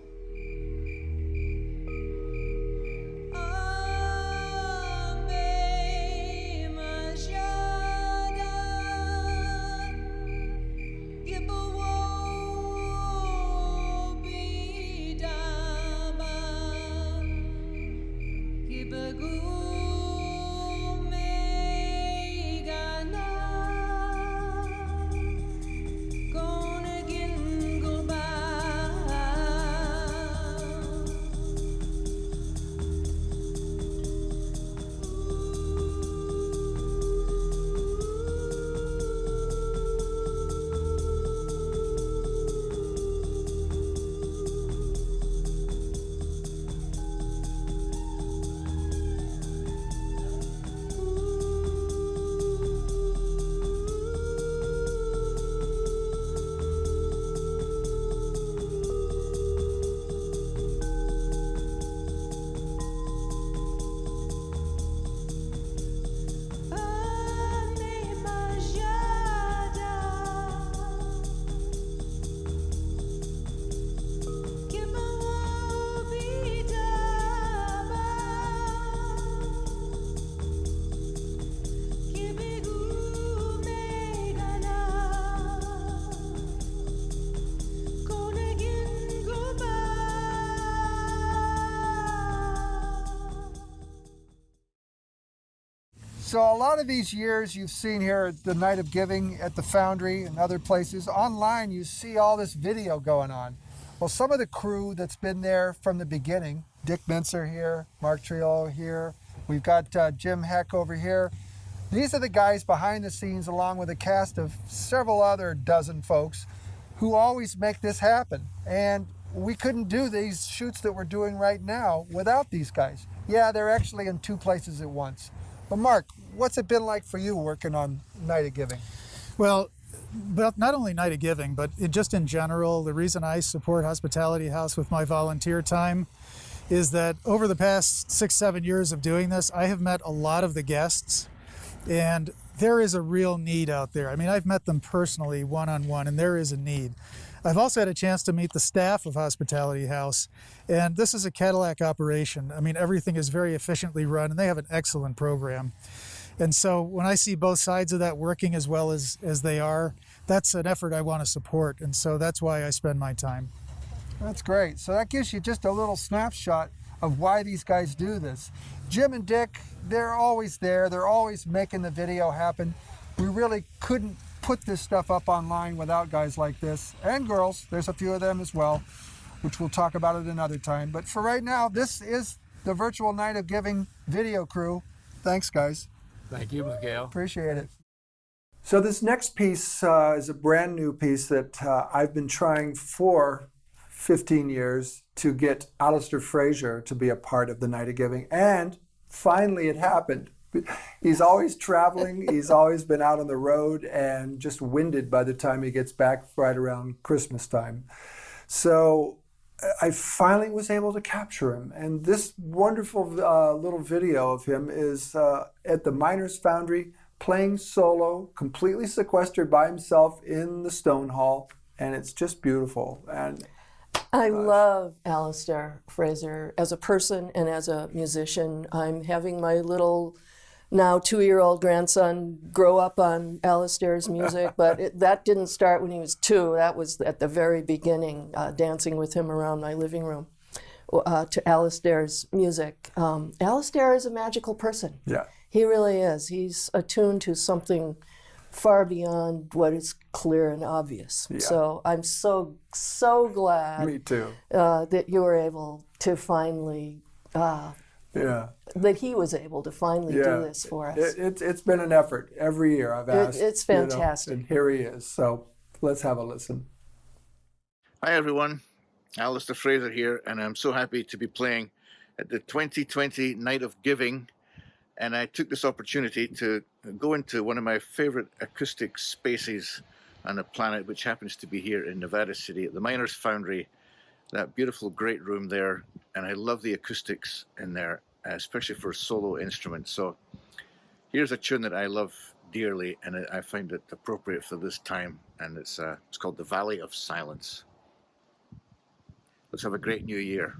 So a lot of these years you've seen here at the Night of Giving at the Foundry and other places, online you see all this video going on. Well, some of the crew that's been there from the beginning, Dick Mincer here, Mark Triolo here, we've got Jim Heck over here. These are the guys behind the scenes along with a cast of several other dozen folks who always make this happen. And we couldn't do these shoots that we're doing right now without these guys. Yeah, they're actually in two places at once. But Mark, what's it been like for you working on Night of Giving? Well, not only Night of Giving, but just in general, the reason I support Hospitality House with my volunteer time is that over the past 6-7 years of doing this, I have met a lot of the guests, and there is a real need out there. I mean, I've met them personally one-on-one, and there is a need. I've also had a chance to meet the staff of Hospitality House, and this is a Cadillac operation. I mean, everything is very efficiently run, and they have an excellent program. And so when I see both sides of that working as well as they are, that's an effort I want to support, and so that's why I spend my time. That's great. So that gives you just a little snapshot of why these guys do this. Jim and Dick, they're always there. They're always making the video happen. We really couldn't put this stuff up online without guys like this, and girls. There's a few of them as well, which we'll talk about at another time. But for right now, this is the virtual Night of Giving video crew. Thanks, guys. Thank you, Mikhail. Appreciate it. So this next piece is a brand new piece that I've been trying for 15 years to get Alistair Fraser to be a part of the Night of Giving, and finally it happened. He's always traveling, he's always been out on the road and just winded by the time he gets back right around Christmas time. So I finally was able to capture him, and this wonderful little video of him is at the Miners Foundry playing solo, completely sequestered by himself in the Stone Hall, and it's just beautiful. And I love Alistair Fraser as a person and as a musician. I'm having my little now 2-year-old grandson grow up on Alistair's music, but that didn't start when he was 2. That was at the very beginning, dancing with him around my living room to Alistair's music. Alistair is a magical person. Yeah. He really is. He's attuned to something far beyond what is clear and obvious. Yeah. So I'm so glad Me too. That you were able to finally that he was able to finally do this for us. It's been an effort every year. I've asked. It's fantastic. And here he is. So let's have a listen. Hi everyone, Alistair Fraser here, and I'm so happy to be playing at the 2020 Night of Giving, and I took this opportunity to go into one of my favorite acoustic spaces on the planet, which happens to be here in Nevada City at the Miners Foundry, that beautiful great room there. And I love the acoustics in there, especially for solo instruments. So here's a tune that I love dearly, and I find it appropriate for this time, and it's called The Valley of Silence. Let's have a great new year.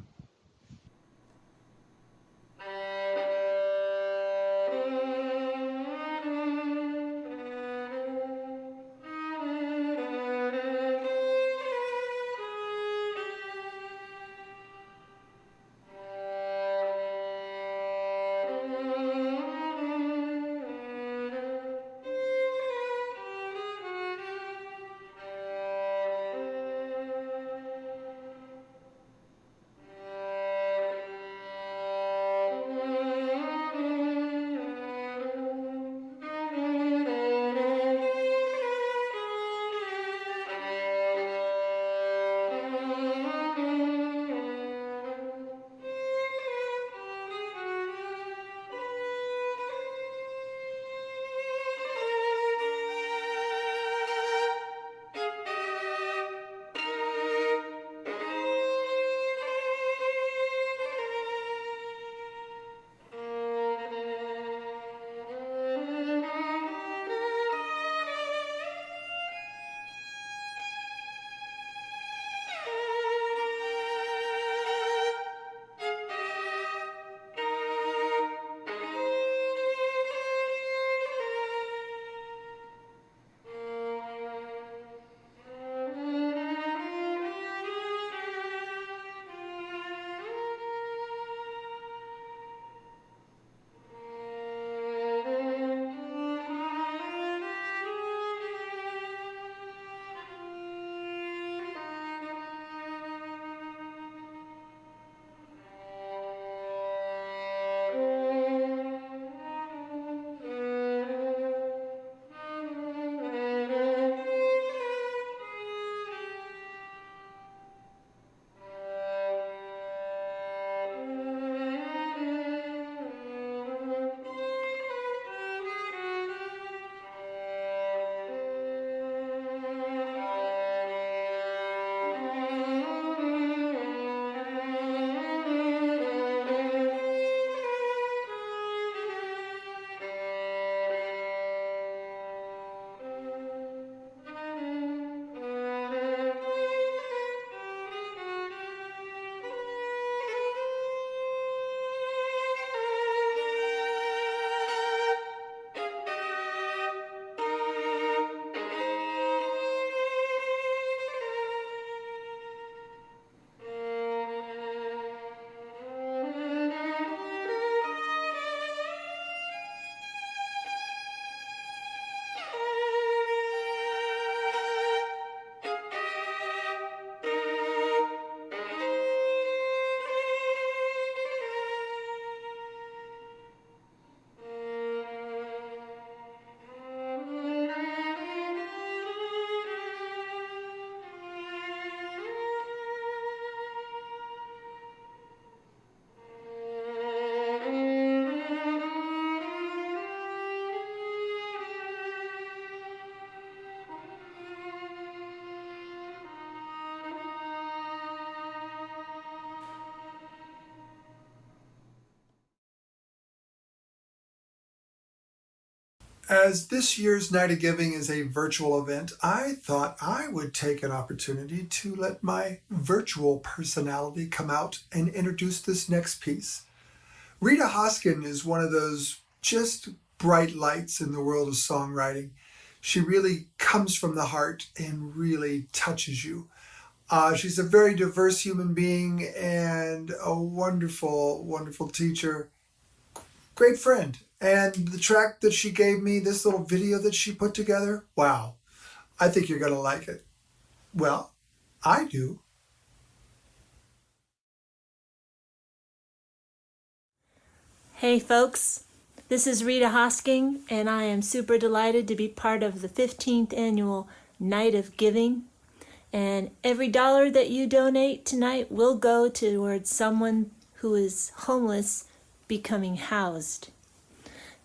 As this year's Night of Giving is a virtual event, I thought I would take an opportunity to let my virtual personality come out and introduce this next piece. Rita Hoskin is one of those just bright lights in the world of songwriting. She really comes from the heart and really touches you. She's a very diverse human being and a wonderful, wonderful teacher. Great friend. And the track that she gave me, this little video that she put together, wow, I think you're going to like it. Well, I do. Hey folks, this is Rita Hosking, and I am super delighted to be part of the 15th annual Night of Giving. And every dollar that you donate tonight will go towards someone who is homeless becoming housed.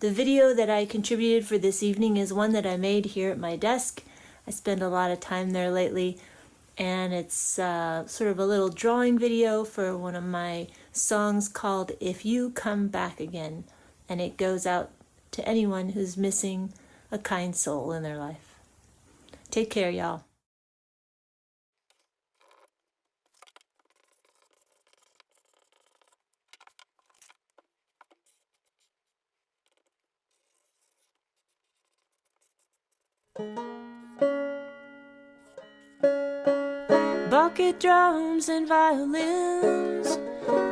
The video that I contributed for this evening is one that I made here at my desk. I spend a lot of time there lately, and it's sort of a little drawing video for one of my songs called If You Come Back Again, and it goes out to anyone who's missing a kind soul in their life. Take care, y'all. Bucket drums and violins,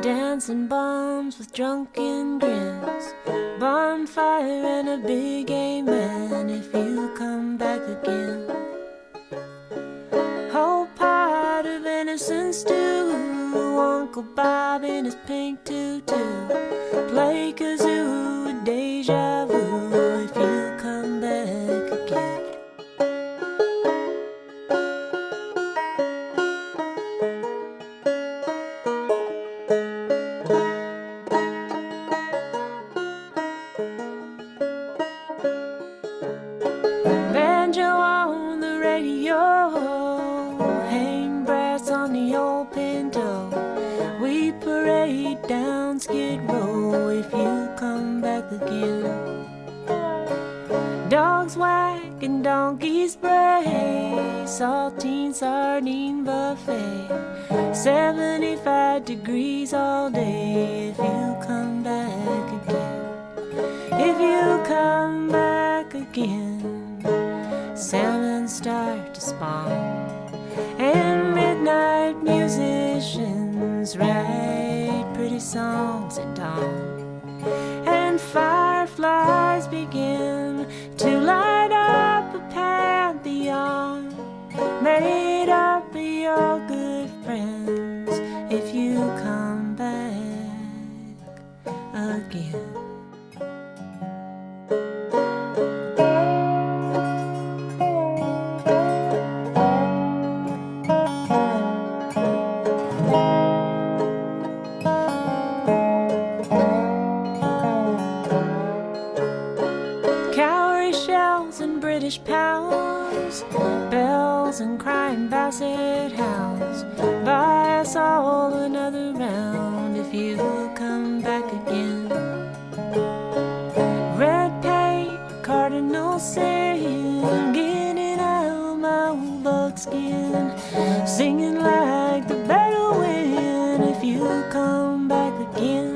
dancing bombs with drunken grins, bonfire and a big amen if you come back again. Whole pot of innocent stew, Uncle Bob in his pink tutu, play kazoo with deja vu if you come back again. Banjo on the radio, hang brass on the old Pinto. We parade down Skid Row if you come back again. Dogs whack and donkeys bray, saltine sardine buffet, 75 degrees all day if you come back again. If you come back again, salmon start to spawn, and midnight musicians write pretty songs at dawn, and fireflies begin to light up a pantheon made up of your good friends if you come back again. Cowrie shells and British pounds, bells and crying basset hounds, buy us all another round if you come back again. Red paint, cardinal sin, getting out my old buckskin, singing like the Bedouin if you come back again.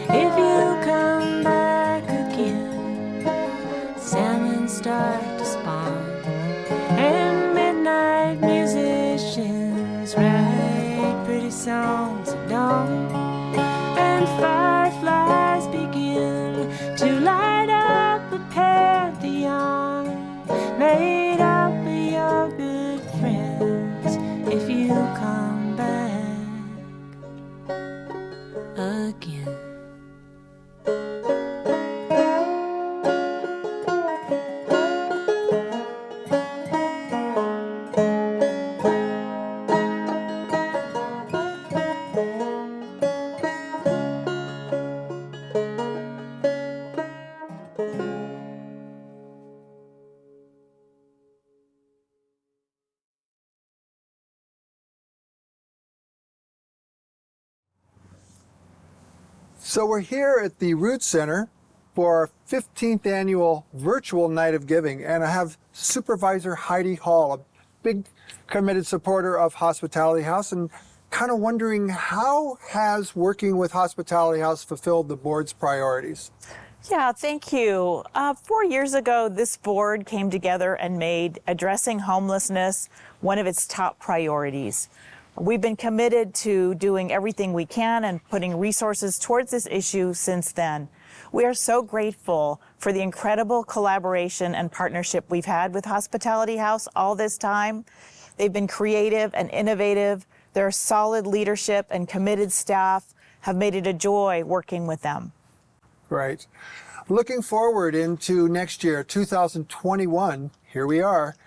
If you come back again, salmon start to spawn, and midnight musicians write pretty songs at dawn, and fireflies begin to light up a pantheon made up of your good friends if you come back again. So we're here at the Root Center for our 15th annual virtual Night of Giving, and I have Supervisor Heidi Hall, a big committed supporter of Hospitality House, and kind of wondering how has working with Hospitality House fulfilled the board's priorities? Yeah, thank you. 4 years ago, this board came together and made addressing homelessness one of its top priorities. We've been committed to doing everything we can and putting resources towards this issue since then. We are so grateful for the incredible collaboration and partnership we've had with Hospitality House all this time. They've been creative and innovative. Their solid leadership and committed staff have made it a joy working with them. Right. Looking forward into next year, 2021, here we are.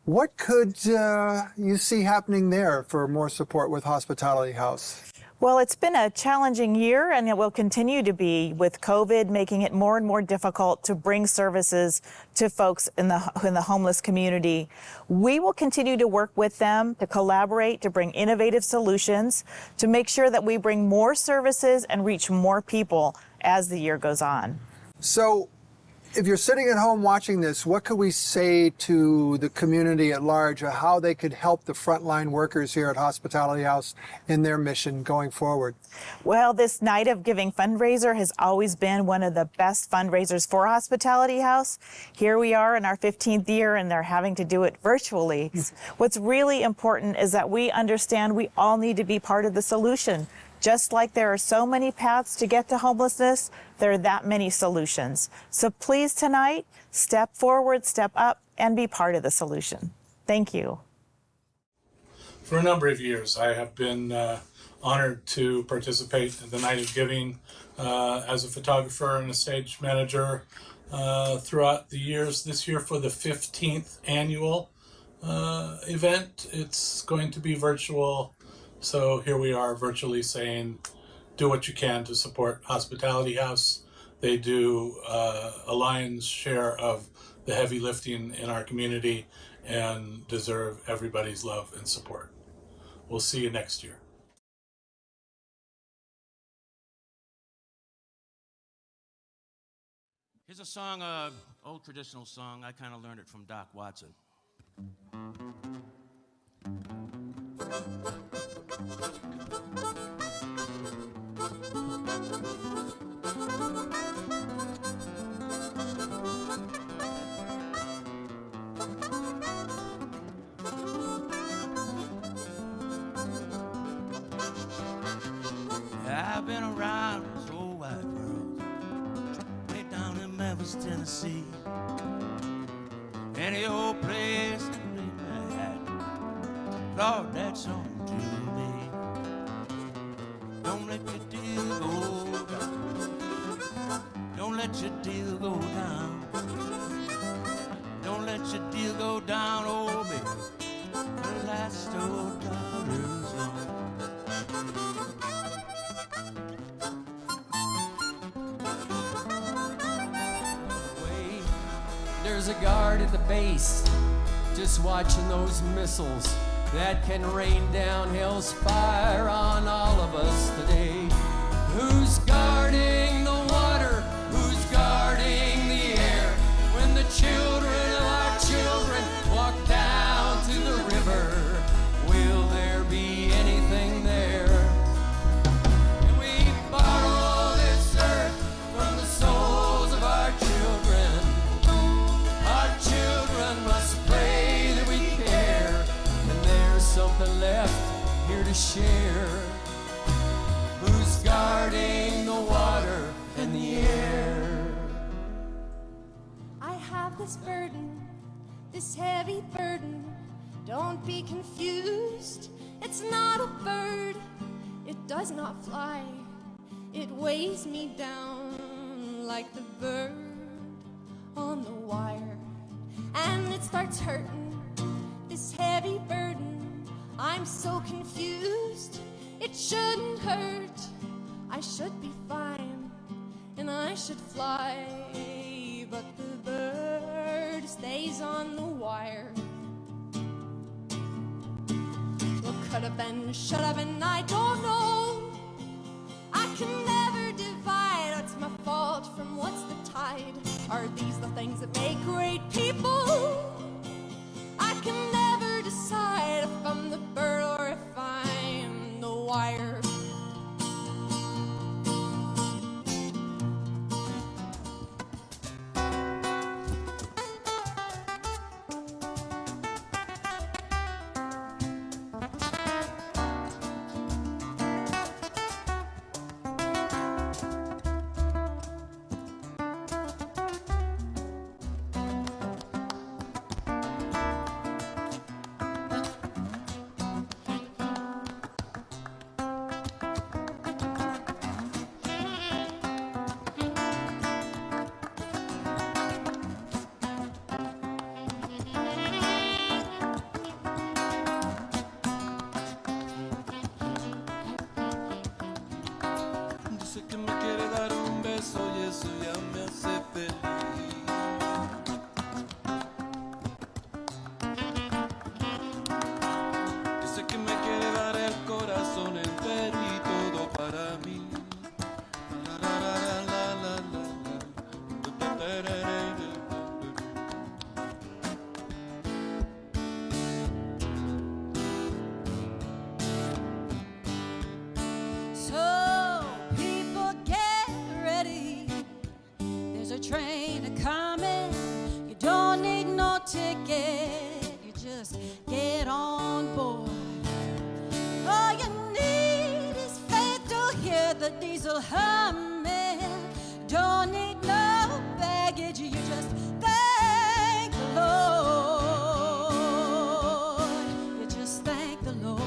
What could you see happening there for more support with Hospitality House? Well, it's been a challenging year, and it will continue to be, with COVID making it more and more difficult to bring services to folks in the homeless community. We will continue to work with them to collaborate, to bring innovative solutions, to make sure that we bring more services and reach more people as the year goes on. So, if you're sitting at home watching this, what could we say to the community at large, or how they could help the frontline workers here at Hospitality House in their mission going forward? Well, this Night of Giving fundraiser has always been one of the best fundraisers for Hospitality House. Here we are in our 15th year, and they're having to do it virtually. What's really important is that we understand we all need to be part of the solution. Just like there are so many paths to get to homelessness, there are that many solutions. So please tonight, step forward, step up, and be part of the solution. Thank you. For a number of years, I have been honored to participate in the Night of Giving as a photographer and a stage manager throughout the years. This year, for the 15th annual event, it's going to be virtual. So here we are virtually saying, do what you can to support Hospitality House. They do a lion's share of the heavy lifting in our community and deserve everybody's love and support. We'll see you next year. Here's a song, old traditional song. I kind of learned it from Doc Watson. I've been around this whole wide world, way down in Memphis, Tennessee. Any old place to lay my hat, Lord, that's home to me. Don't let your deal go down. Don't let your deal go down. Don't let your deal go down, oh baby. The last old dollar's gone. There's a guard at the base, just watching those missiles that can rain down hell's fire on all of us today. Who's guarding the water? Who's guarding the air? When the children of our children walk down to the river, will there be anything there? Can we borrow this earth from the souls of our children? Our children must pray that we care, and there's something left here to share. Who's guarding the water and the air? I have this burden, this heavy burden. Don't be confused. It's not a bird. It does not fly. It weighs me down like the bird on the wire. And it starts hurting, this heavy burden. I'm so confused. It shouldn't hurt. I should be fine, and I should fly. But the bird stays on the wire. What could have been, should have been, I don't know. I can never divide what's my fault from what's the tide. Are these the things that make great people? I can never decide if I'm the bird or if I'm the wire. ticket, you just get on board. All you need is faith to hear the diesel humming. Don't need no baggage, you just thank the Lord. You just thank the Lord.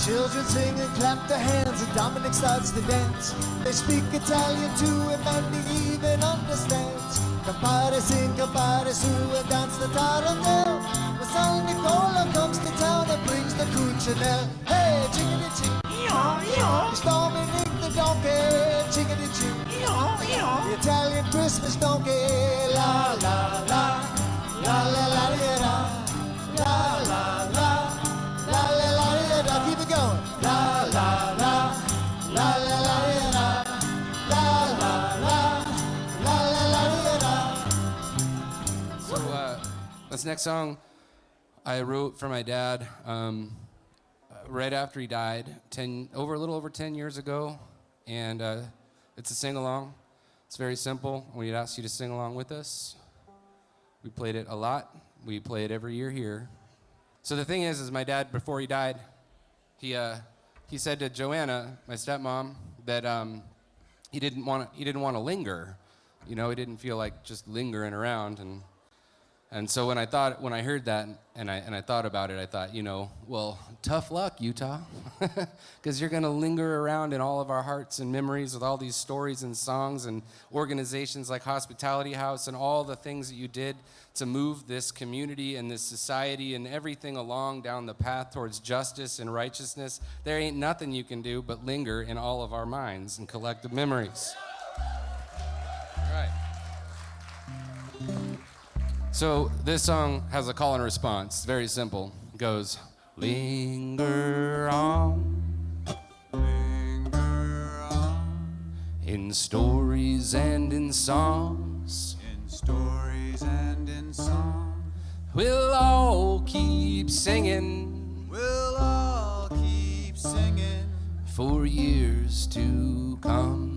Children sing and clap their hands, and Dominic starts to dance. They speak Italian to him, and he even understands. Campare sing, campare su, and dance the tarantelle. When San Nicola comes to town and brings the cuccinelle. Hey, chickadee chick, it's Dominic the donkey, chickadee chick, the Italian Christmas donkey. La la la, la la la la, la la la. La la la la la, keep it going. La la la, la la la la, la la la, la la la la. So this next song I wrote for my dad right after he died, a little over 10 years ago, and it's a sing-along. It's very simple. We'd ask you to sing along with us. We played it a lot. We play it every year here. So the thing is my dad, before he died, he said to Joanna, my stepmom, that he didn't want to linger. You know, he didn't feel like just lingering around. And so when I heard that and I thought about it, I thought, you know, well, tough luck, Utah, because you're going to linger around in all of our hearts and memories with all these stories and songs and organizations like Hospitality House and all the things that you did to move this community and this society and everything along down the path towards justice and righteousness. There ain't nothing you can do but linger in all of our minds and collective memories. All right. So this song has a call and response. It's very simple. It goes, linger on, in stories and in songs, we'll all keep singing, for years to come.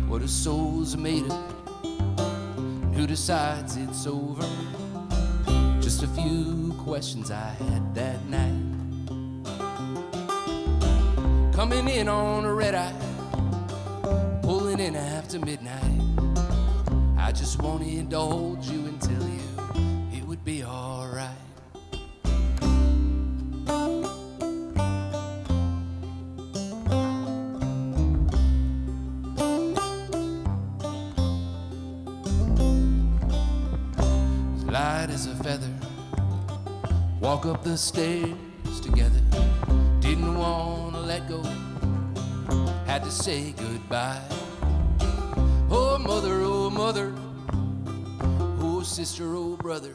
What a soul's made of, who decides it's over? Just a few questions I had that night. Coming in on a red eye, pulling in after midnight. I just wanted to hold you and tell you it would be alright. Light as a feather, walk up the stairs together. Didn't want to let go, had to say goodbye. Oh mother, oh sister, oh brother.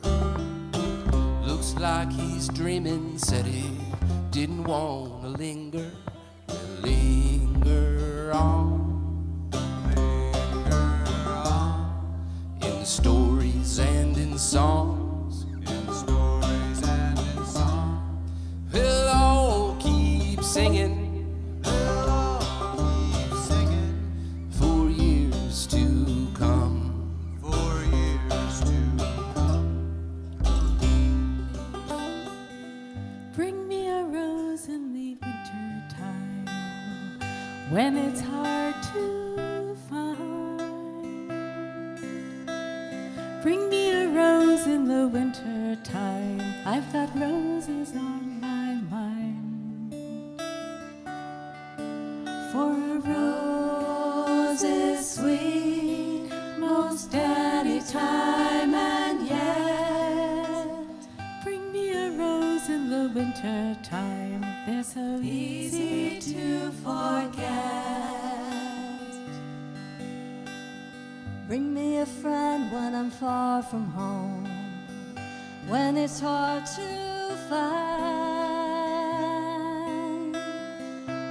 Looks like he's dreaming, said he didn't want to linger. Linger on, in stories and in songs, we'll all keep singing, when it's hard to find. Bring me a rose in the winter time. I've got roses on my mind. For a rose is sweet most any time, and yet bring me a rose in the winter time. They're so easy to forget. Bring me a friend when I'm far from home, when it's hard to find.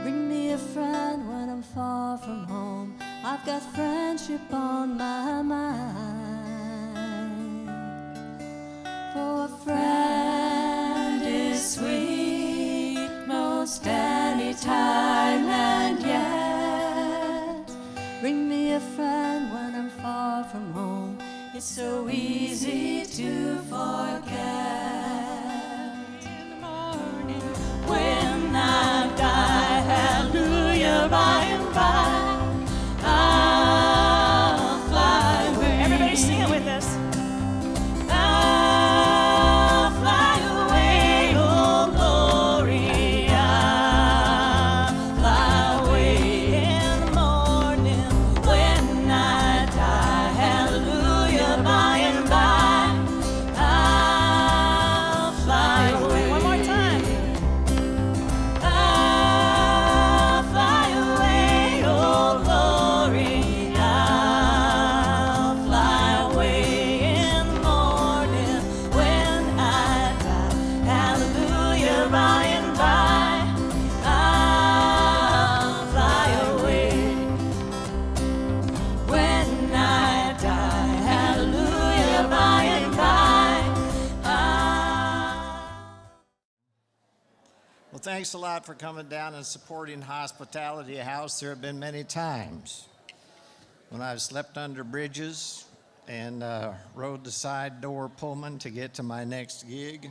Bring me a friend when I'm far from home. I've got friendship on my mind. For a friend is sweet most any time, and yet bring me a friend when I'm far from home. It's so easy to forget. In the morning when I die, hallelujah, by and by I'll fly away. Everybody sing it with us. I'll fly away, oh glory. I'll fly away in the morning when I die. Hallelujah, by and by I'll fly away. One more time. I'll fly away, oh glory. I'll fly away in the morning when I die. Hallelujah, by and by I'll fly away when I die. Hallelujah, by and by Well, thanks a lot for coming down and supporting Hospitality House. There have been many times when I've slept under bridges and rode the side door Pullman to get to my next gig.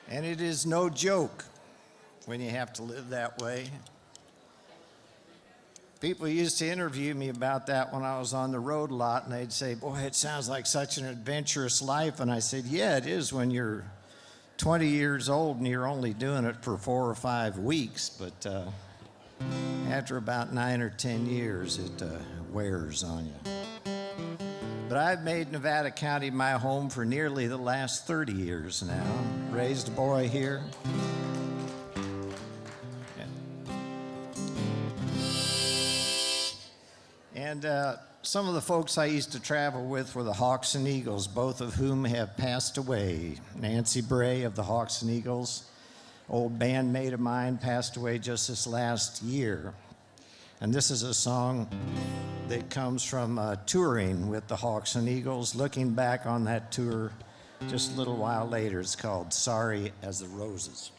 And it is no joke when you have to live that way. People used to interview me about that when I was on the road a lot, and they'd say, boy, it sounds like such an adventurous life. And I said, yeah, it is when you're 20 years old and you're only doing it for 4 or 5 weeks. But after about 9 or 10 years, it wears on you. But I've made Nevada County my home for nearly the last 30 years now. Raised a boy here. And some of the folks I used to travel with were the Hawks and Eagles, both of whom have passed away. Nancy Bray of the Hawks and Eagles, old bandmate of mine, passed away just this last year. And this is a song that comes from touring with the Hawks and Eagles, looking back on that tour just a little while later. It's called Sorry as the Roses.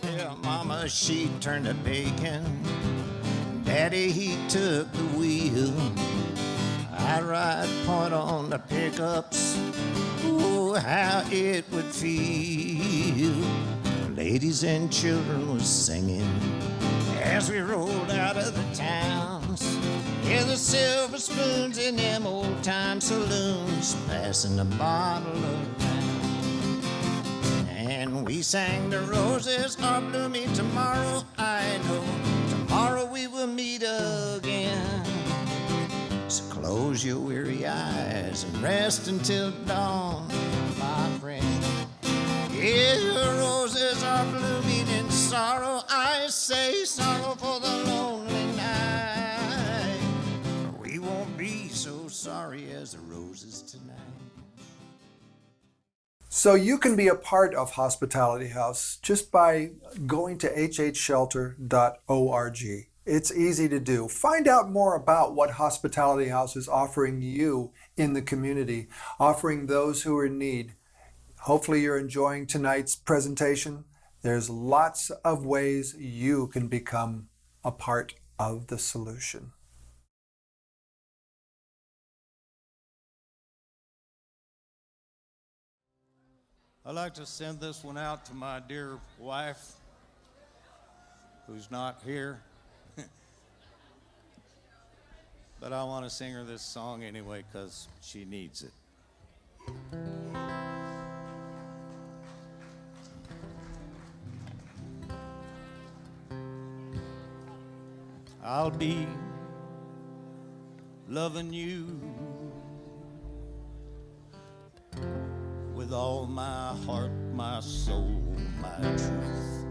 Yeah, Mama, she turned to bacon. Daddy, he took the wheel. I'd ride point on the pickups. Oh, how it would feel. Ladies and children was singing as we rolled out of the towns. Yeah, the silver spoons in them old time saloons, passing the bottle around. And we sang the roses are blooming tomorrow, I know. Tomorrow we will meet again. So close your weary eyes and rest until dawn, my friend. Yeah, the roses are blooming in sorrow. I say sorrow for the lonely night. We won't be so sorry as the roses tonight. So you can be a part of Hospitality House just by going to hhshelter.org. It's easy to do. Find out more about what Hospitality House is offering you in the community, offering those who are in need. Hopefully you're enjoying tonight's presentation. There's lots of ways you can become a part of the solution. I'd like to send this one out to my dear wife, who's not here. But I want to sing her this song anyway because she needs it. I'll be loving you with all my heart, my soul, my truth.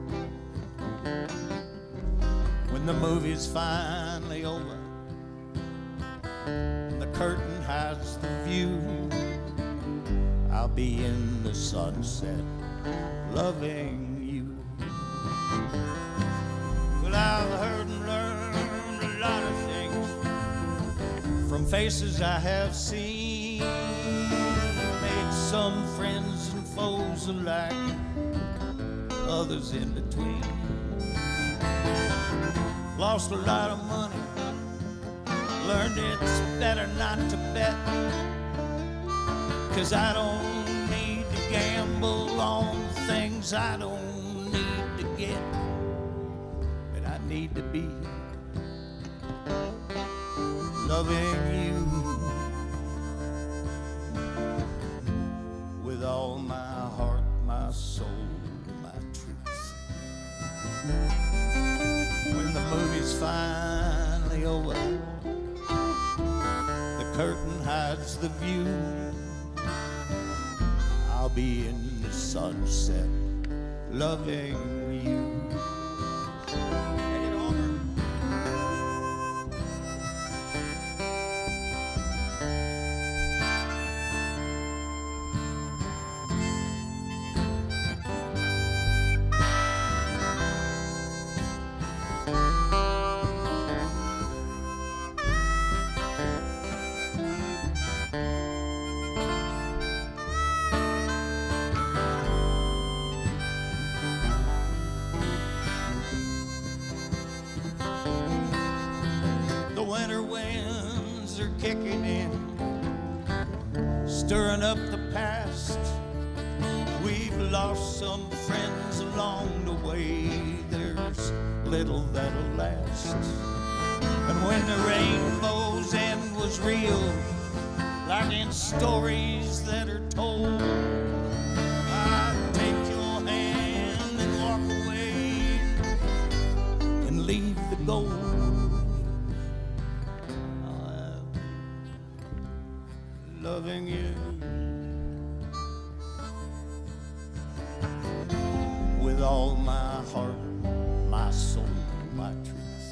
When the movie's finally over, the curtain hides the view, I'll be in the sunset loving you. Well, I've heard and learned a lot of things from faces I have seen, made some friends and foes alike, others in between. Lost a lot of money, learned it's better not to bet, 'cause I don't need to gamble on things I don't need to get, but I need to be loving you with all my heart, my soul, my truth. When the movie's finally over, the curtain hides the view, I'll be in the sunset loving you. Take it over. Winter winds are kicking in, stirring up the past. We've lost some friends along the way, there's little that'll last. And when the rainbow's end was real, like in stories that are told, I'd take your hand and walk away and leave the gold. Loving you with all my heart, my soul, my truth.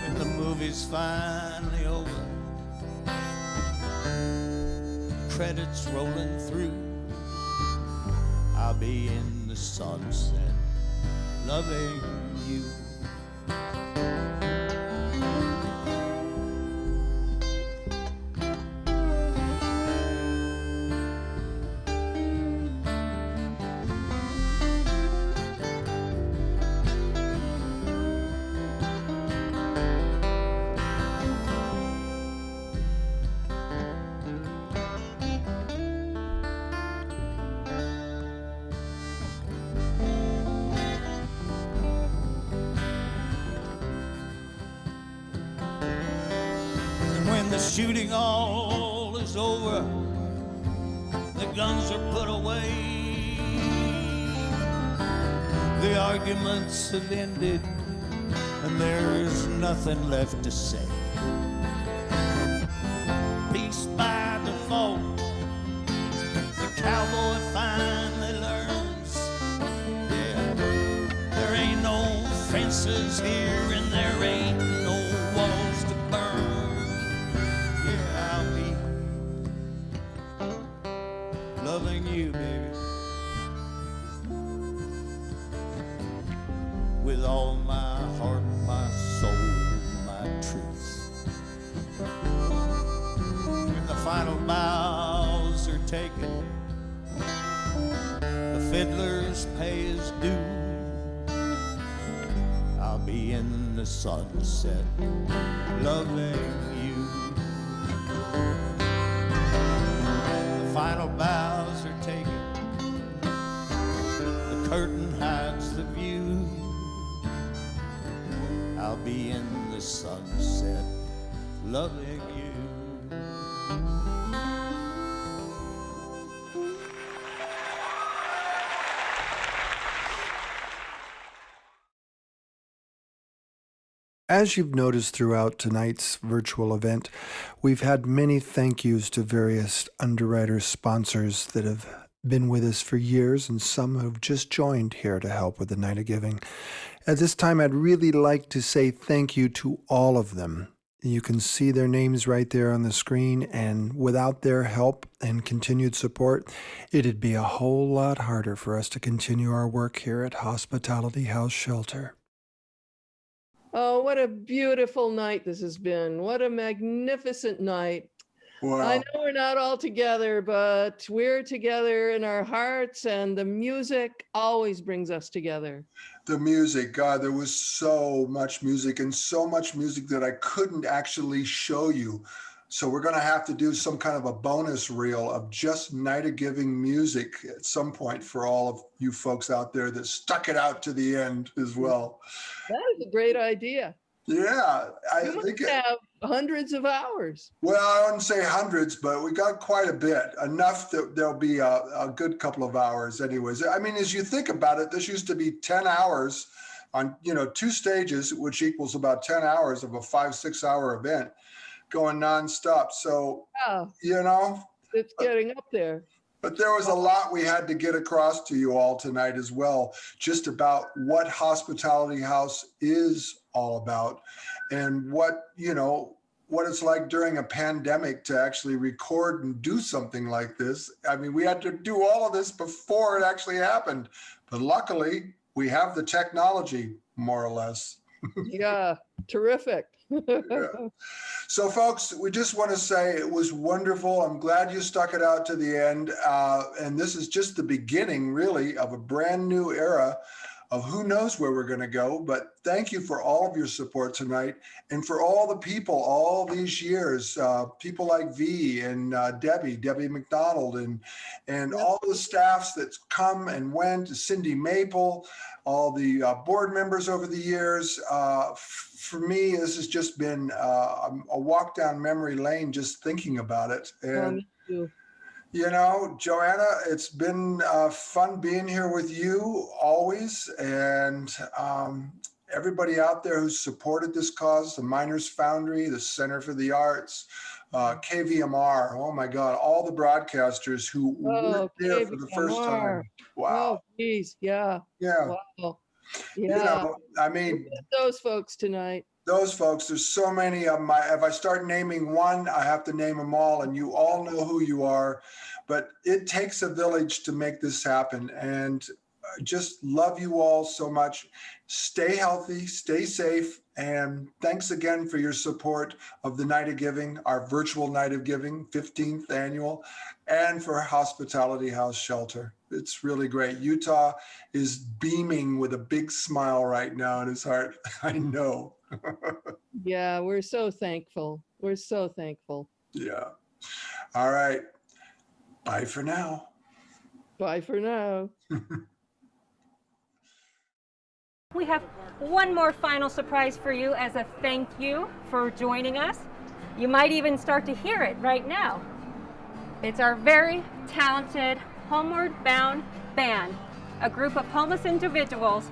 When the movie's finally over, credits rolling through, I'll be in the sunset loving you. The shooting all is over, the guns are put away, the arguments have ended, and there is nothing left to say. Peace by default, the cowboy finally learns, yeah, there ain't no fences here and there ain't no walls to burn. Loving you, baby, with all my heart, my soul, my truth. When the final bows are taken, the fiddlers pay his due, I'll be in the sunset loving you. The final bow loving you. As you've noticed throughout tonight's virtual event, we've had many thank yous to various underwriters, sponsors that have been with us for years, and some who've just joined here to help with the Night of Giving. At this time, I'd really like to say thank you to all of them. You can see their names right there on the screen, and without their help and continued support, it'd be a whole lot harder for us to continue our work here at Hospitality House Shelter. Oh, what a beautiful night this has been. What a magnificent night. Wow. I know we're not all together, but we're together in our hearts, and the music always brings us together. The music, God, there was so much music, and so much music that I couldn't actually show you. So we're going to have to do some kind of a bonus reel of just Night of Giving music at some point for all of you folks out there that stuck it out to the end as well. That is a great idea. Yeah, I You think must have hundreds of hours. well, I wouldn't say hundreds, but we got quite a bit, enough that there'll be a good couple of hours anyways. I mean, as you think about it, this used to be 10 hours on, 2 stages, which equals about 10 hours of a 5-6 hour event going nonstop. So, Yeah, it's getting up there. But there was a lot we had to get across to you all tonight as well, just about what Hospitality House is all about, and what it's like during a pandemic to actually record and do something like this. I mean, we had to do all of this before it actually happened, but luckily we have the technology, more or less. Yeah, terrific. Yeah. So folks, we just want to say it was wonderful. I'm glad you stuck it out to the end. And this is just the beginning, really, of a brand new era of who knows where we're going to go. But thank you for all of your support tonight, and for all the people all these years, people like V and Debbie McDonald, and all the staffs that's come and went, Cindy Maple, all the board members over the years. For me, this has just been a walk down memory lane just thinking about it. And Joanna, it's been fun being here with you always, and everybody out there who's supported this cause, the Miners Foundry, the Center for the Arts, KVMR, oh my God, all the broadcasters who were there for the first time. Wow. Oh, geez, yeah. Yeah. Wow. Yeah. I mean, those folks tonight. Those folks, there's so many of them. If I start naming one, I have to name them all, and you all know who you are. But it takes a village to make this happen, and I just love you all so much. Stay healthy, stay safe, and thanks again for your support of the Night of Giving, our virtual Night of Giving, 15th annual, and for Hospitality House Shelter. It's really great. Utah is beaming with a big smile right now in his heart. I know. Yeah, we're so thankful. We're so thankful. Yeah. All right. Bye for now. Bye for now. We have one more final surprise for you as a thank you for joining us. You might even start to hear it right now. It's our very talented Homeward Bound Band, a group of homeless individuals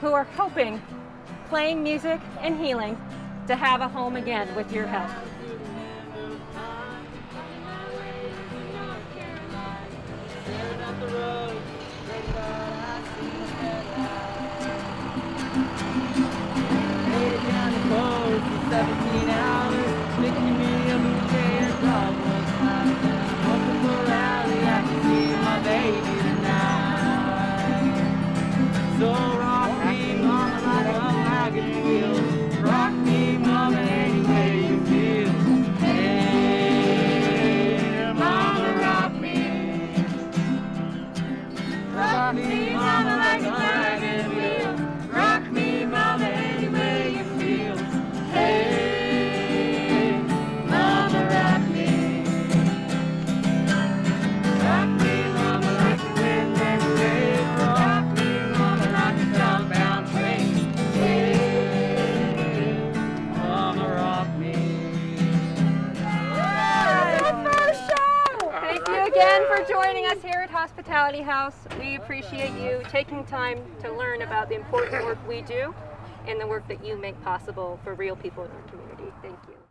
who are hoping, playing music and healing, to have a home again with your help. So rock me, mama, like a wagon wheel. Rock me, mama, any way you feel. again for joining us here at Hospitality House. We appreciate you taking time to learn about the important work we do and the work that you make possible for real people in our community. Thank you.